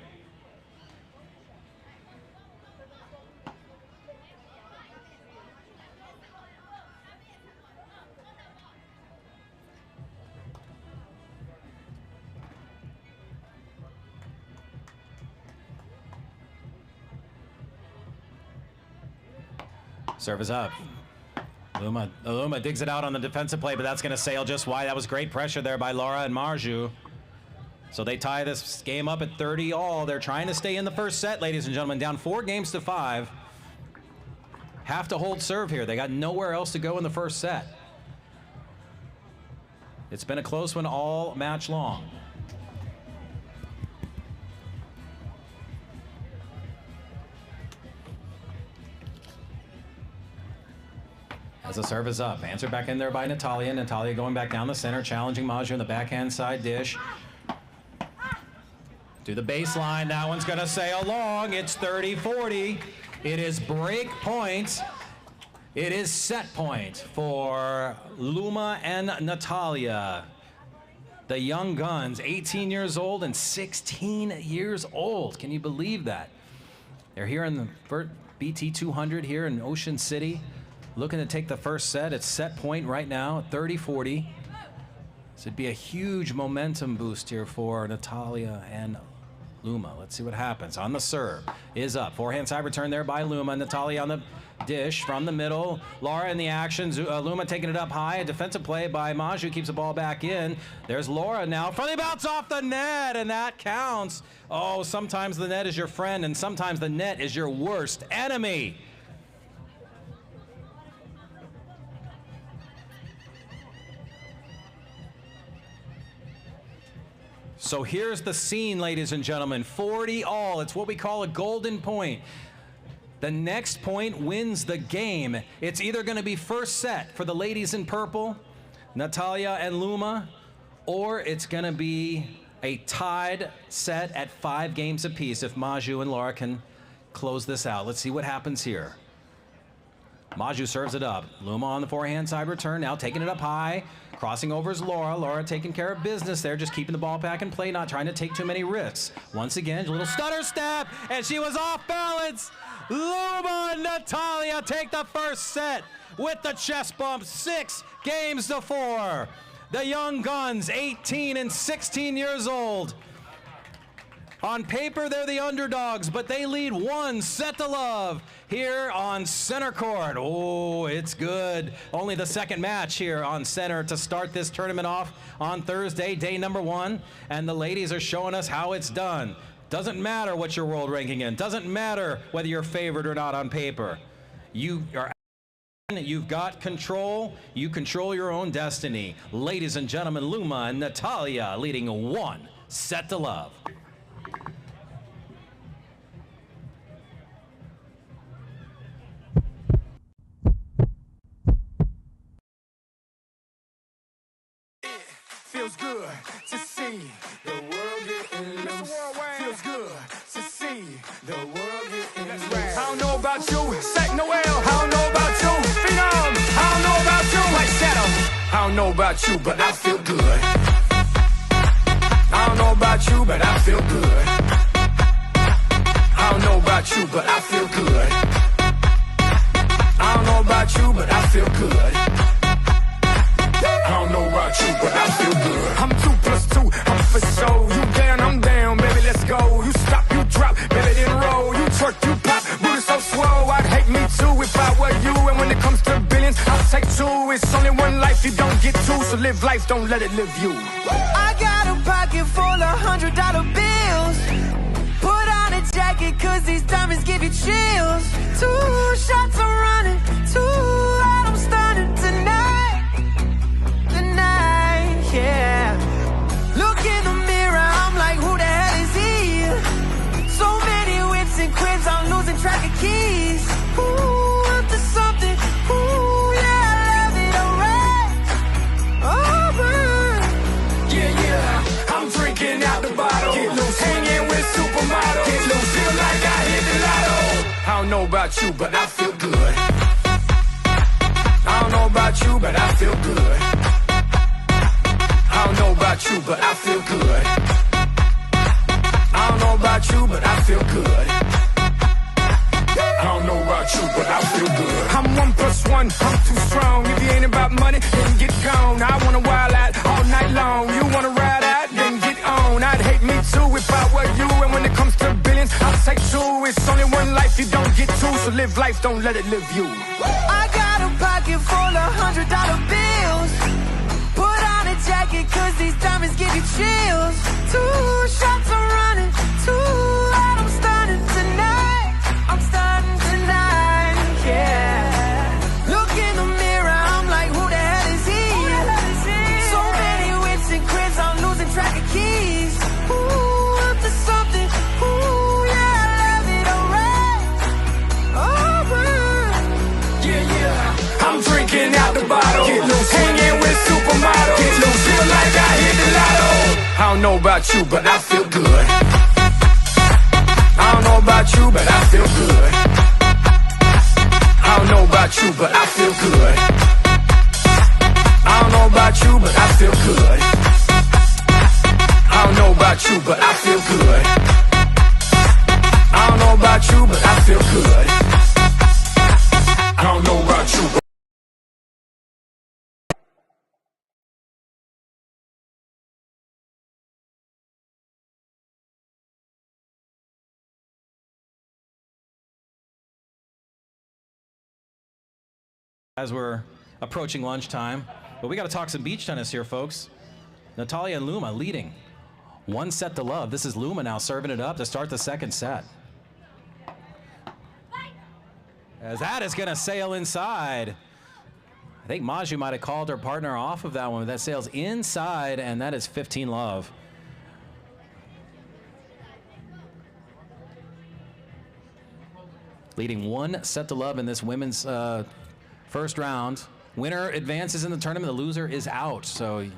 Serve is up. Luma digs it out on the defensive play, but that's going to sail just wide. That was great pressure there by Laura and Maju. So they tie this game up at 30 all. They're trying to stay in the first set, ladies and gentlemen. Down 4 games to 5. Have to hold serve here. They got nowhere else to go in the first set. It's been a close one all match long. As the serve is up, answered back in there by Natalia. Natalia going back down the center, challenging Maju in the backhand side dish. To the baseline, that one's gonna sail long. It's 30-40. It is break point. It is set point for Luma and Natalia. The young guns, 18 years old and 16 years old. Can you believe that? They're here in the BT200 here in Ocean City. Looking to take the first set. It's set point right now, 30-40. So it'd be a huge momentum boost here for Natalia and Luma. Let's see what happens. On the serve is up. Forehand side return there by Luma. Natalia on the dish from the middle. Laura in the action. Luma taking it up high. A defensive play by Maju keeps the ball back in. There's Laura now. Friendly bounce off the net, and that counts. Oh, sometimes the net is your friend, and sometimes the net is your worst enemy. So here's the scene, ladies and gentlemen. 40 all. It's what we call a golden point. The next point wins the game. It's either going to be first set for the ladies in purple, Natalia and Luma, or it's going to be a tied set at 5 games apiece if Maju and Laura can close this out. Let's see what happens here. Maju serves it up. Luma on the forehand side return, now taking it up high. Crossing over is Laura. Laura taking care of business there, just keeping the ball back in play, not trying to take too many risks. Once again, a little stutter step, and she was off balance. Luma and Natalia take the first set with the chest bump, 6 games to 4. The young guns, 18 and 16 years old. On paper, they're the underdogs, but they lead 1 set to love here on center court. Oh, it's good. Only the second match here on center to start this tournament off on Thursday, day number 1. And the ladies are showing us how it's done. Doesn't matter what your world ranking in. Doesn't matter whether you're favored or not on paper. You've got control. You control your own destiny. Ladies and gentlemen, Luma and Natalia leading 1 set to love. Feels good to see the world getting loose. Feels good to see the world getting loose. I don't know about you, Sack Noel. I don't know about you, Phenom. I don't know about you, White Shadow. I I don't know about you, but I feel good. I don't know about you, but I feel good. I don't know about you, but I feel good. I don't know about you, but I feel good. I don't know about you, but I feel good. I'm 2 + 2, I'm for sure. You down, I'm down, baby, let's go. You stop, you drop, baby, then roll. You twerk, you pop, booty so swole. I'd hate me too if I were you. And when it comes to billions, I'll take 2. It's only one life, you don't get 2. So live life, don't let it live you. I got a pocket full of $100 bills. Put on a jacket, cause these diamonds give you chills. 2 shots I'm running, 2 out I'm stunning tonight. Tonight, yeah. Look in the mirror, I'm like, who the hell is he? So many whips and cribs, I'm losing track of keys. Ooh, up to something, ooh, yeah, I love it, alright. Alright. Yeah, yeah, I'm drinking out the bottle. Get loose, hanging with supermodels. Get loose, feel like I hit the lotto. I don't know about you, but I feel good. I don't know about you, but I feel good. I don't know about you, but I feel good. I don't know about you, but I feel good. I don't know about you, but I feel good. I'm 1 + 1, I'm too strong. If you ain't about money, then get gone. I wanna wild out all night long. You wanna ride out, then get on. I'd hate me too if I were you. And when it comes to billions, I'll take 2. It's only one life, you don't get 2. So live life, don't let it live you. I got a pocket full of $100 bills. Put on a jacket, cause these diamonds give you chills. 2 shots I'm running, 2 out I'm stunning tonight. I'm stunning tonight, yeah. Look in the mirror, I'm like, who the hell is he? So many whips and cribs, I'm losing track of keys. Ooh, up to something, ooh, yeah, I love it, alright. Alright. Yeah, yeah, I'm drinking out the bottle. Get loose, hanging with supermodels. Get loose, feel like I hit the lotto. I don't know about you, but I feel good. I don't know about you, but I feel good. I don't know about you, but I feel good. I don't know about you, but I feel good. I don't know about you, but I feel good. I don't know about you, but I feel good. I don't know about you, but as we're approaching lunchtime, but we got to talk some beach tennis here, folks. Natalia and Luma leading 1 set to love. This is Luma now serving it up to start the 2nd set. As that is going to sail inside. I think Maju might have called her partner off of that one, but that sails inside, and that is 15 love. Leading 1 set to love in this women's first round. Winner advances in the tournament, the loser is out. So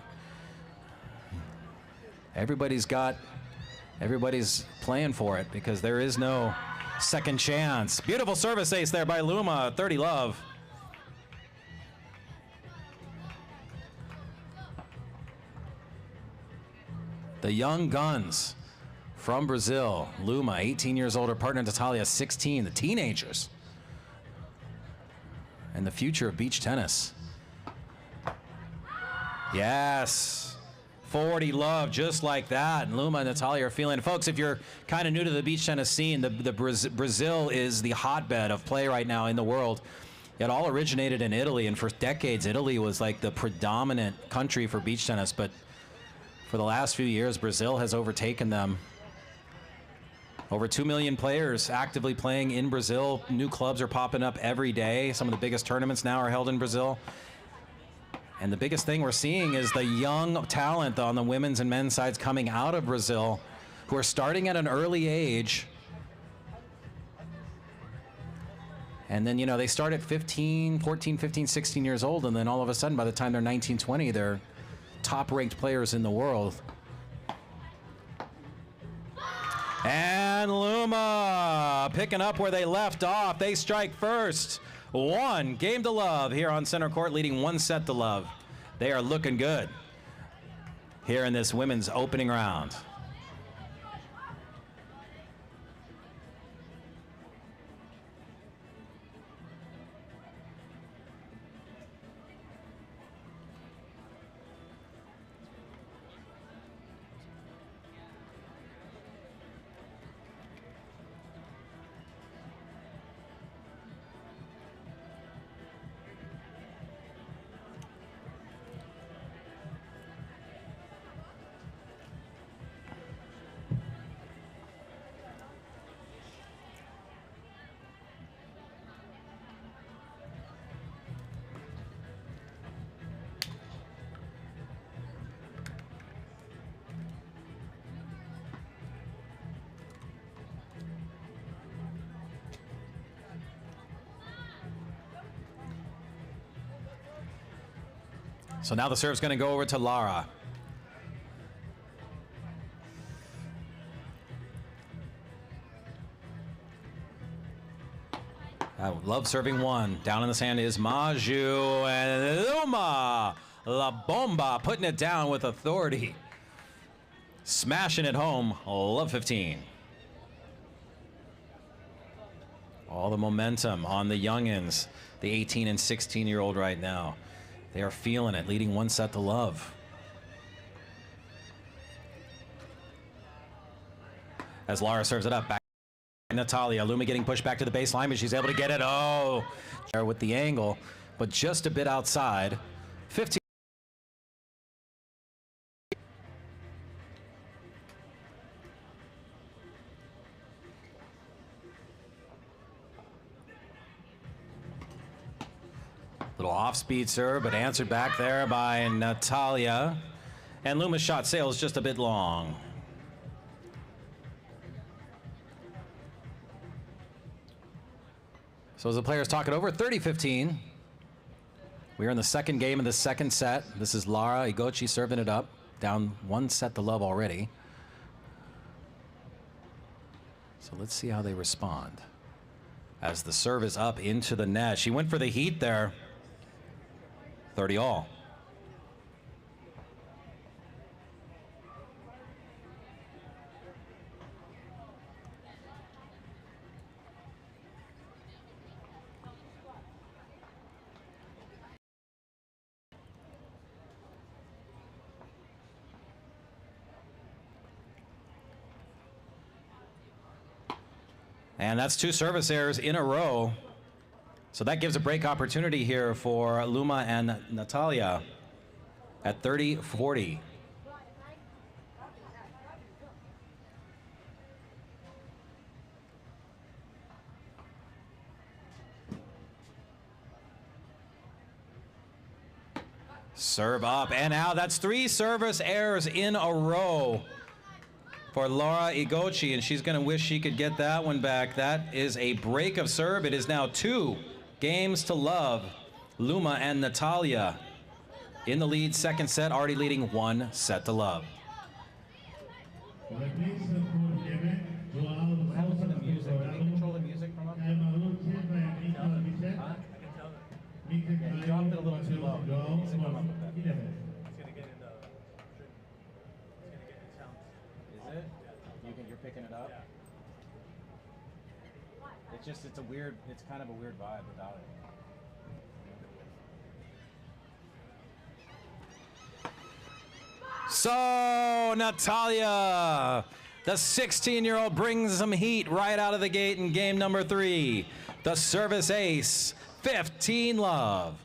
everybody's playing for it because there is no second chance. Beautiful service ace there by Luma, 30 love. The young guns from Brazil, Luma, 18 years old, her partner Natalia, 16, the teenagers. And the future of beach tennis. Yes, 40 love, just like that. And Luma and Natalia are feeling it. Folks, if you're kind of new to the beach tennis scene, Brazil is the hotbed of play right now in the world. It all originated in Italy, and for decades, Italy was like the predominant country for beach tennis. But for the last few years, Brazil has overtaken them. Over 2 million players actively playing in Brazil. New clubs are popping up every day. Some of the biggest tournaments now are held in Brazil. And the biggest thing we're seeing is the young talent on the women's and men's sides coming out of Brazil who are starting at an early age. And then, you know, they start at 14, 15, 16 years old, and then all of a sudden, by the time they're 19, 20, they're top-ranked players in the world. And Luma picking up where they left off. They strike first. 1 game to love here on center court, leading 1 set to love. They are looking good here in this women's opening round. So now the serve's going to go over to Lara. I love serving one. Down in the sand is Maju, and Luma La Bomba putting it down with authority. Smashing it home. Love 15. All the momentum on the youngins, the 18 and 16-year-old right now. They are feeling it, leading 1-0. As Lara serves it up, back to Natalia. Luma getting pushed back to the baseline, but she's able to get it. Oh, with the angle, but just a bit outside. 15. Little off-speed serve, but answered back there by Natalia. And Luma's shot sails just a bit long. So as the players talk it over, 30-15. We are in the second game of the second set. This is Lara Rigotti serving it up. Down 1-0 already. So let's see how they respond. As the serve is up into the net. She went for the heat there. 30-all. And that's 2 service errors in a row. So that gives a break opportunity here for Luma and Natalia at 30-40. Serve up and out. That's 3 service errors in a row for Lara Rigotti, and she's going to wish she could get that one back. That is a break of serve. It is now 2 games to love. Luma and Natalia in the lead, second set, already leading 1-0. You dropped it a little too low. You're picking it up? It's kind of a weird vibe without it. So Natalia, the 16-year-old, brings some heat right out of the gate in game number 3. The service ace, 15-love.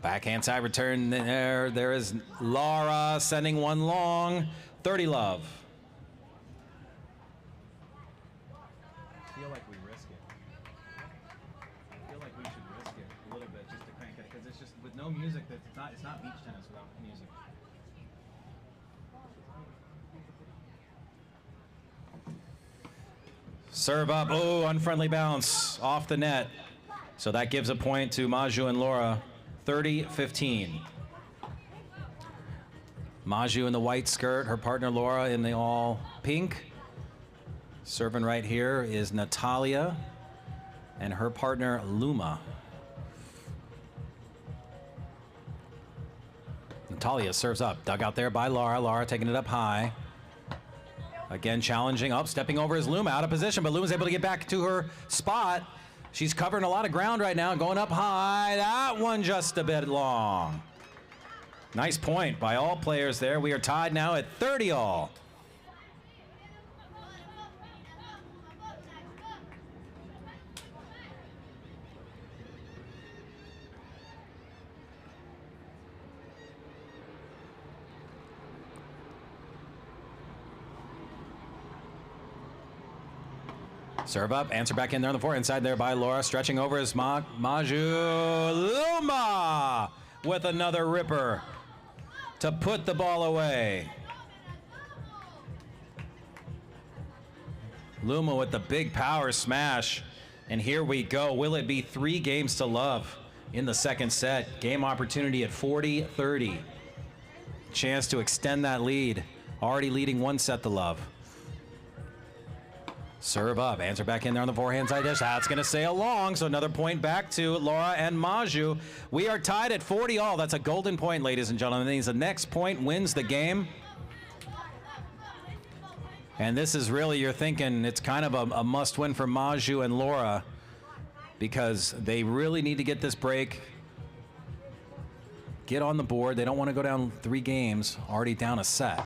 Backhand side return there. There is Lara sending one long. 30-love. I feel like we risk it. I feel like we should risk it a little bit just to crank it, because it's just with no music. It's not beach tennis without music. Serve up. Oh, unfriendly bounce off the net. So that gives a point to Maju and Lara. 30-15. Maju in the white skirt, her partner Lara in the all pink. Serving right here is Natalia and her partner Luma. Natalia serves up, dug out there by Laura. Laura taking it up high. Again, challenging up, stepping over is Luma, out of position, but Luma's able to get back to her spot. She's covering a lot of ground right now, going up high. That one just a bit long. Nice point by all players there. We are tied now at 30 all. Serve up, answer back in there on the forehand side there by Laura. Stretching over is Maju. Luma with another ripper to put the ball away. Luma with the big power smash. And here we go. Will it be 3 games to love in the second set? Game opportunity at 40-30. Chance to extend that lead. Already leading 1 set to love. Serve up, answer back in there on the forehand side dish. That's going to sail long, so another point back to Laura and Maju. We are tied at 40 all. That's a golden point, ladies and gentlemen. That means the next point wins the game. And this is really, you're thinking, it's kind of a must-win for Maju and Laura because they really need to get this break, get on the board. They don't want to go down 3 games, already down a set.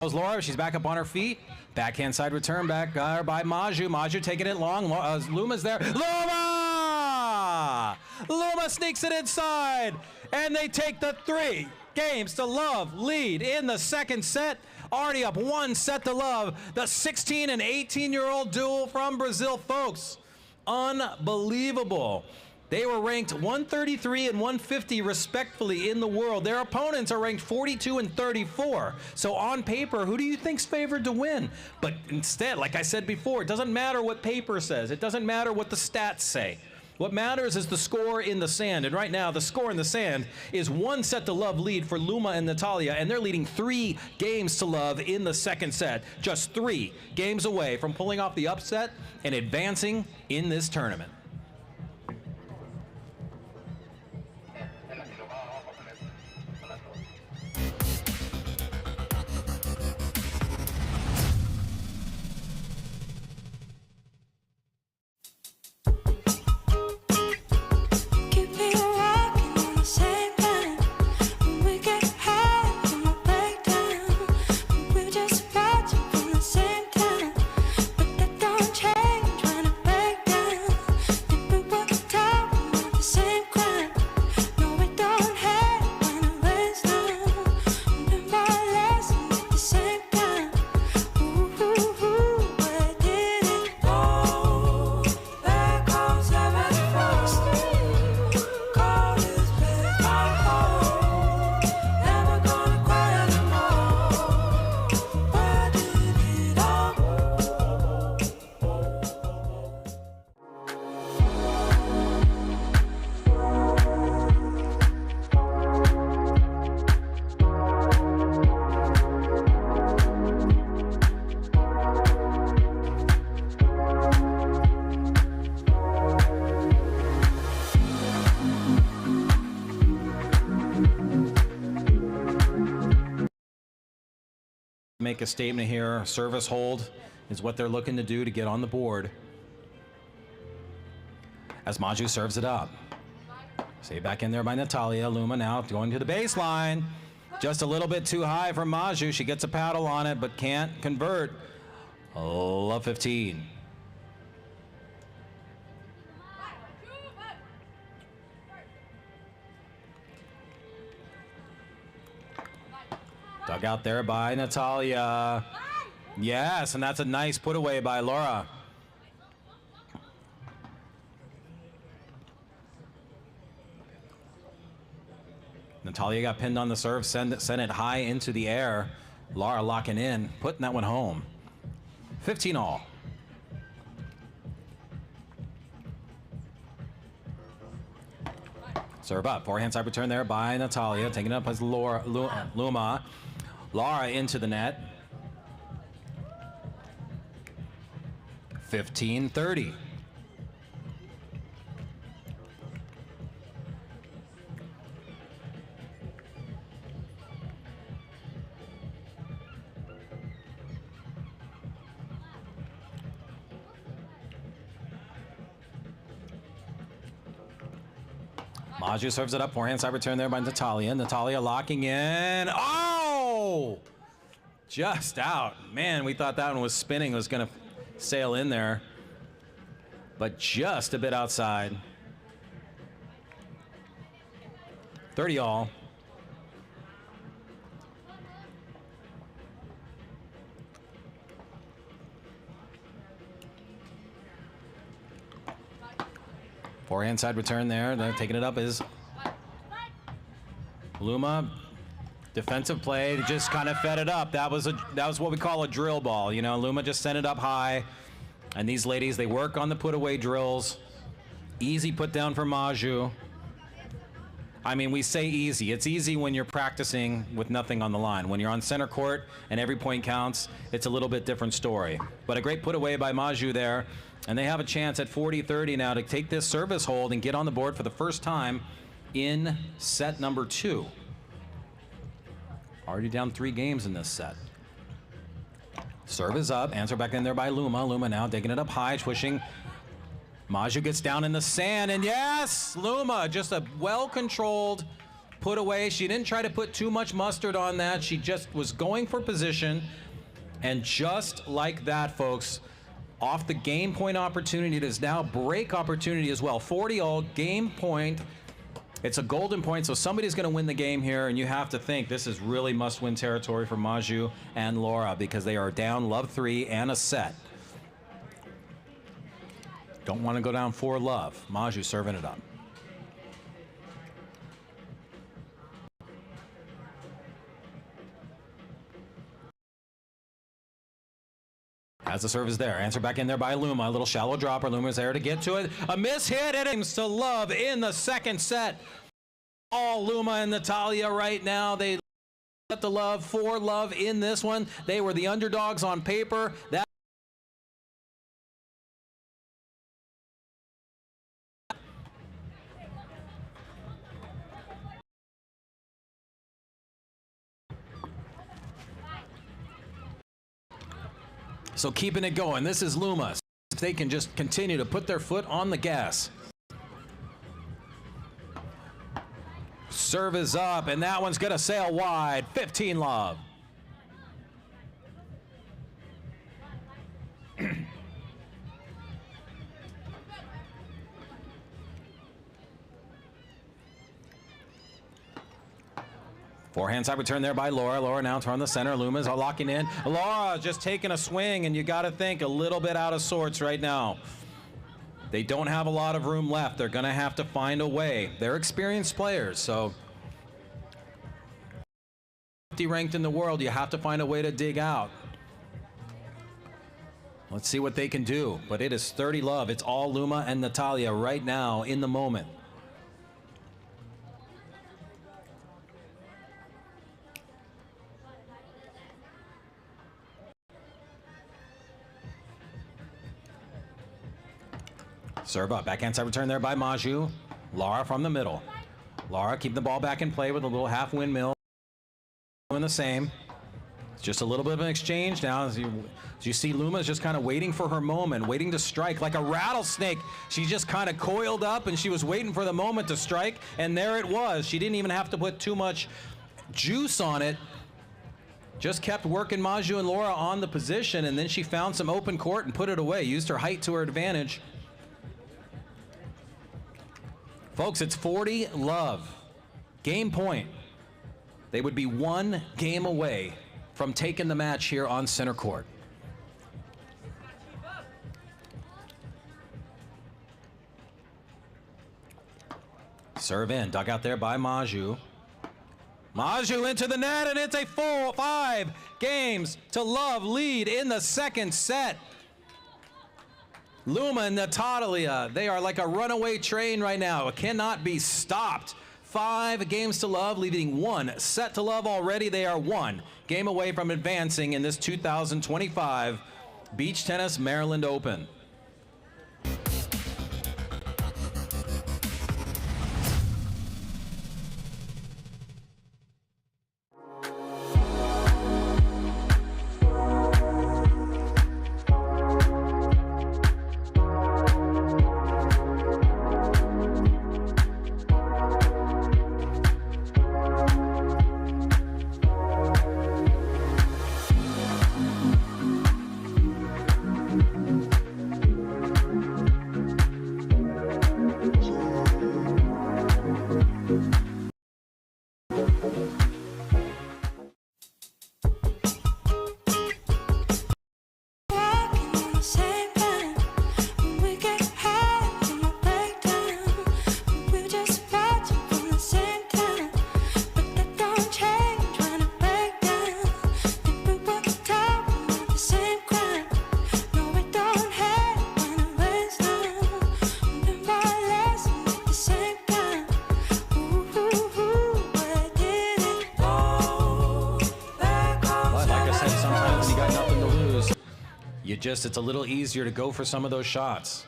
Laura, she's back up on her feet. Backhand side return back by Maju. Maju taking it long. Luma's there. Luma! Luma sneaks it inside. And they take the 3 games to love lead in the second set. Already up 1 set to love. The 16 and 18-year-old duel from Brazil, folks. Unbelievable. They were ranked 133 and 150 respectively in the world. Their opponents are ranked 42 and 34. So on paper, who do you think's favored to win? But instead, like I said before, it doesn't matter what paper says. It doesn't matter what the stats say. What matters is the score in the sand. And right now, the score in the sand is 1 set to love lead for Luma and Natalia, and they're leading 3 games to love in the second set. Just 3 games away from pulling off the upset and advancing in this tournament. Make a statement here. Service hold is what they're looking to do to get on the board. As Maju serves it up. Stay back in there by Natalia. Luma now going to the baseline. Just a little bit too high for Maju. She gets a paddle on it, but can't convert. Love 15. Dug out there by Natalia. Yes, and that's a nice put away by Laura. Natalia got pinned on the serve, sent it high into the air. Laura locking in, putting that one home. 15 all. Serve up, forehand side return there by Natalia, taking it up as Luma. Laura into the net. 15-30. Maju serves it up, forehand side return there by Natalia. Natalia locking in. Oh! Just out. Man, we thought that one was spinning, was going to sail in there. But just a bit outside. 30 all. Forehand side return there. They're taking it up is Luma. Defensive play, just kind of fed it up. That was what we call a drill ball. You know, Luma just sent it up high. And these ladies, they work on the put away drills. Easy put down for Maju. I mean, we say easy. It's easy when you're practicing with nothing on the line. When you're on center court and every point counts, it's a little bit different story. But a great put away by Maju there. And they have a chance at 40-30 now to take this service hold and get on the board for the first time in set number 2. Already down 3 games in this set. Serve is up, answer back in there by Luma. Luma now digging it up high, twishing. Maju gets down in the sand, and yes, Luma, just a well-controlled put away. She didn't try to put too much mustard on that. She just was going for position. And just like that, folks, off the game point opportunity, it is now break opportunity as well. 40 all, game point. It's a golden point, so somebody's going to win the game here, and you have to think this is really must-win territory for Maju and Laura because they are down love 3 and a set. Don't want to go down 4 love. Maju serving it up. As the serve is there, answer back in there by Luma. A little shallow dropper. Luma's there to get to it. A miss hit. It aims to love in the second set. All Luma and Natalia right now. They let the love for love in this one. They were the underdogs on paper. So keeping it going. This is Luma. If they can just continue to put their foot on the gas. Serve is up, and that one's going to sail wide. 15 love. Forehand side return there by Laura. Laura now turn the center. Luma's locking in. Laura just taking a swing, and you got to think a little bit out of sorts right now. They don't have a lot of room left. They're going to have to find a way. They're experienced players, so 50 ranked in the world, you have to find a way to dig out. Let's see what they can do. But it is 30 love. It's all Luma and Natalia right now in the moment. Serve up, backhand side return there by Maju. Laura from the middle. Laura keep the ball back in play with a little half windmill. Doing the same. It's just a little bit of an exchange now. As you see, Luma's just kind of waiting for her moment, waiting to strike like a rattlesnake. She just kind of coiled up and she was waiting for the moment to strike, and there it was. She didn't even have to put too much juice on it. Just kept working Maju and Laura on the position, and then she found some open court and put it away. Used her height to her advantage. Folks, it's 40 love. Game point. They would be 1 game away from taking the match here on center court. Serve in, dug out there by Maju. Maju into the net, and it's a full 5 games to love lead in the second set. Luma and Natalia, they are like a runaway train right now. It cannot be stopped. 5 games to love, leaving 1 set to love already. They are 1 game away from advancing in this 2025 Beach Tennis Maryland Open. It's a little easier to go for some of those shots.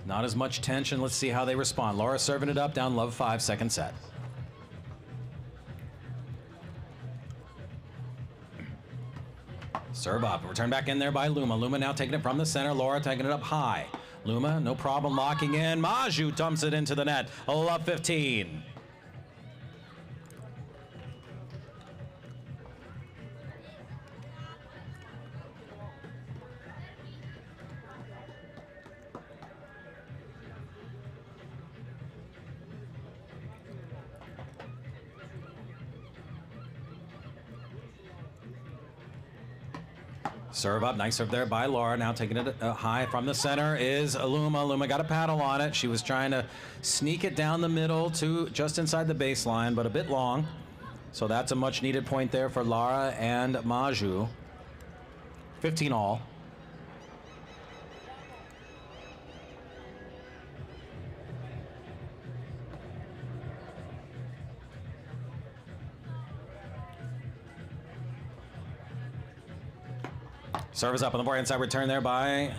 Not as much tension. Let's see how they respond. Laura serving it up, down love 5, second set. Serve up, return back in there by Luma. Luma now taking it from the center. Laura taking it up high. Luma, no problem, locking in. Maju dumps it into the net. Love 15. Serve up, nice serve there by Laura. Now taking it high from the center is Luma. Luma got a paddle on it. She was trying to sneak it down the middle to just inside the baseline, but a bit long. So that's a much needed point there for Laura and Maju. 15 all. Service up on the forehand side, return there by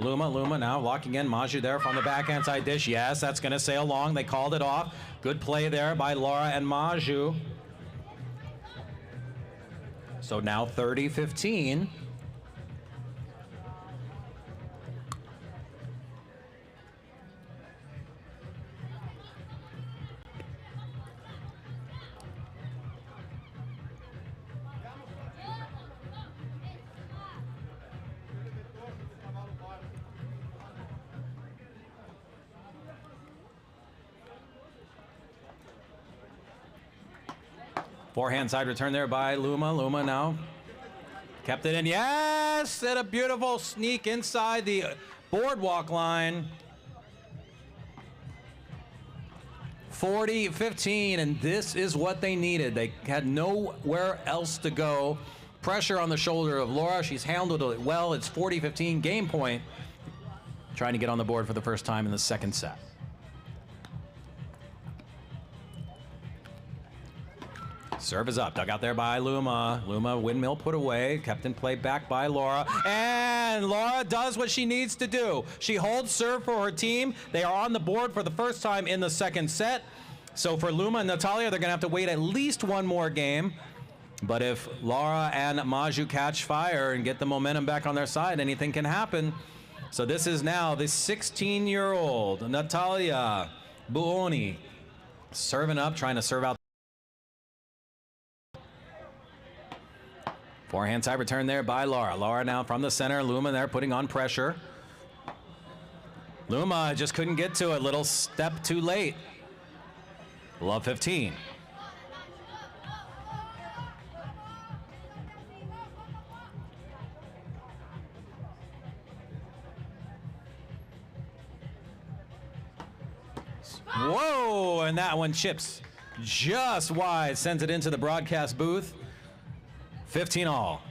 Luma. Luma now locking in. Maju there from the backhand side dish. Yes, that's going to sail long. They called it off. Good play there by Laura and Maju. So now 30-15. Forehand side return there by Luma. Luma now kept it in. Yes! And a beautiful sneak inside the boardwalk line. 40-15, and this is what they needed. They had nowhere else to go. Pressure on the shoulder of Laura. She's handled it well. It's 40-15, game point. Trying to get on the board for the first time in the second set. Serve is up, dug out there by Luma. Luma, windmill put away, kept in play back by Laura. And Laura does what she needs to do. She holds serve for her team. They are on the board for the first time in the second set. So for Luma and Natalia, they're gonna have to wait at least one more game. But if Laura and Maju catch fire and get the momentum back on their side, anything can happen. So this is now the 16-year-old Natalia Buoni serving up, trying to serve out. Forehand side return there by Laura. Laura now from the center. Luma there putting on pressure. Luma just couldn't get to it. Little step too late. Love 15. Whoa, and that one chips just wide, sends it into the broadcast booth. 15 all.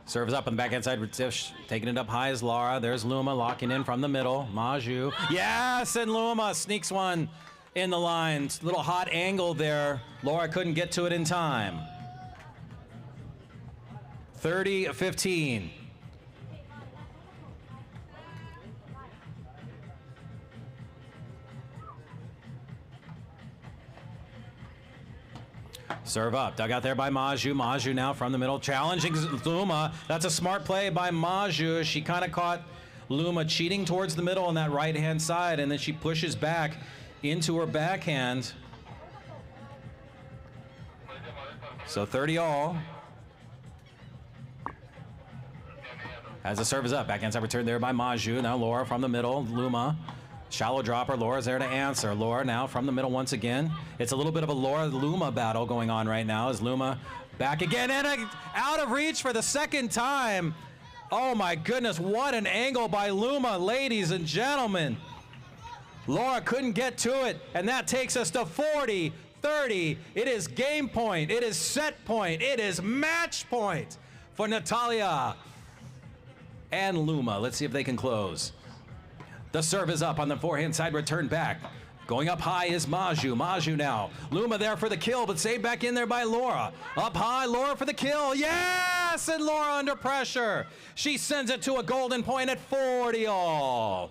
Serves up on the backhand side with Tish, taking it up high is Laura. There's Luma locking in from the middle. Maju. Yes, and Luma sneaks one in the lines. Little hot angle there. Laura couldn't get to it in time. 30-15. Serve up, dug out there by Maju. Maju now from the middle, challenging Luma. That's a smart play by Maju. She kind of caught Luma cheating towards the middle on that right-hand side, and then she pushes back into her backhand. So 30 all. As the serve is up, backhand side return there by Maju. Now Laura from the middle, Luma. Shallow dropper, Laura's there to answer. Laura now from the middle once again. It's a little bit of a Laura-Luma battle going on right now as Luma back again and out of reach for the second time. Oh my goodness, what an angle by Luma, ladies and gentlemen. Laura couldn't get to it, and that takes us to 40-15. 30. It is game point. It is set point. It is match point for Natalia and Luma. Let's see if they can close. The serve is up on the forehand side, return back. Going up high is Maju. Maju now. Luma there for the kill, but saved back in there by Laura. Up high, Laura for the kill. Yes! And Laura under pressure. She sends it to a golden point at 40-all.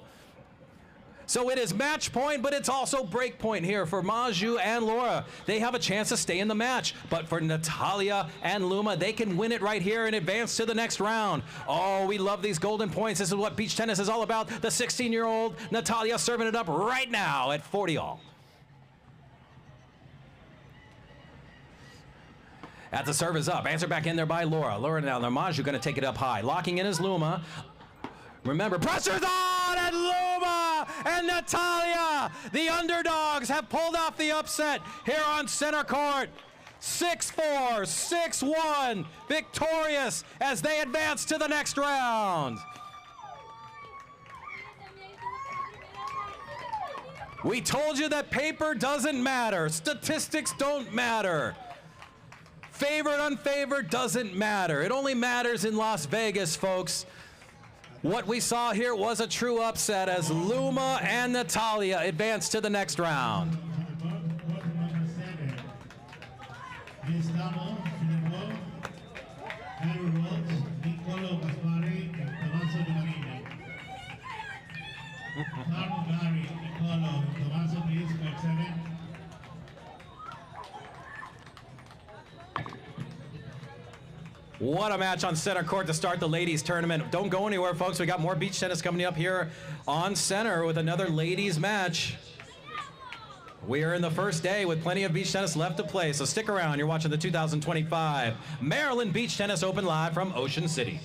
So it is match point, but it's also break point here for Maju and Laura. They have a chance to stay in the match, but for Natalia and Luma, they can win it right here and advance to the next round. Oh, we love these golden points. This is what beach tennis is all about. The 16-year-old Natalia serving it up right now at 40-all. At the serve is up. Answer back in there by Laura. Laura now, Maju going to take it up high. Locking in is Luma. Remember, pressure's on, and Luma and Natalia, the underdogs, have pulled off the upset here on center court. 6-4, 6-1, victorious as they advance to the next round. We told you that paper doesn't matter. Statistics don't matter. Favored, unfavored doesn't matter. It only matters in Las Vegas, folks. What we saw here was a true upset as Luma and Natalia advance to the next round. What a match on center court to start the ladies tournament. Don't go anywhere, folks. We got more beach tennis coming up here on center with another ladies match. We are in the first day with plenty of beach tennis left to play, so stick around. You're watching the 2025 Maryland Beach Tennis Open live from Ocean City.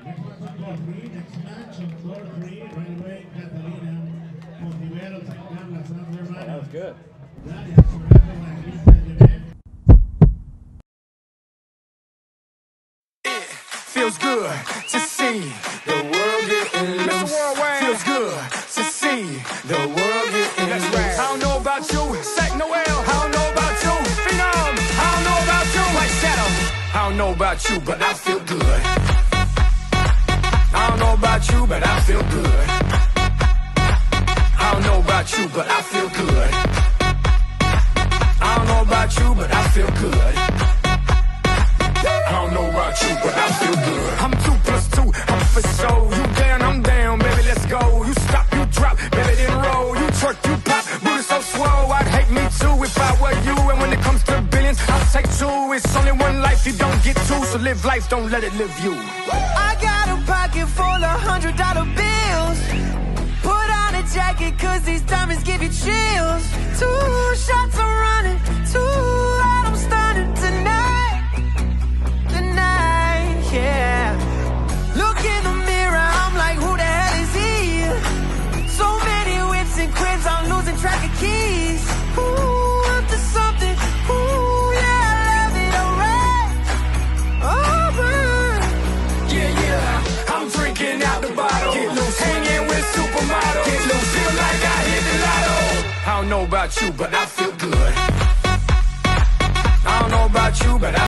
Next match on floor 3, right away, Catalina Montivero taking down La San Germana. That was good. Feels good to see the world getting loose. Feels good to see the world getting loose. I don't know about you, Sack Noel. I don't know about you, Phenom. I don't know about you, White Shadow. I don't know about you, but I feel good. I don't know about you, but I feel good. I don't know about you, but I feel good. I don't know about you, but I feel good. I don't know about you, but I feel good. I'm 2+2, I'm for sure. You down, I'm down, baby, let's go. You stop, you drop, baby, then roll. You twerk, you pop, booty so swole. I'd hate me too if I were you. And when it comes to billions, I'll take two. It's only one life, you don't get two. So live life, don't let it live you. I got a pocket full of $100 bills. Put on a jacket, cause these diamonds give you chills. 2 shots I'm running, 2 out I'm stunning tonight. Yeah. Look in the mirror, I'm like, who the hell is he? So many whips and cribs, I'm losing track of keys. Ooh, up to something. Ooh, yeah, I love it, alright. Over. Yeah, I'm drinking out the bottle. Get loose, hanging with supermodels. Get loose, feel like I hit the lotto. I don't know about you, but I feel good. I don't know about you, but I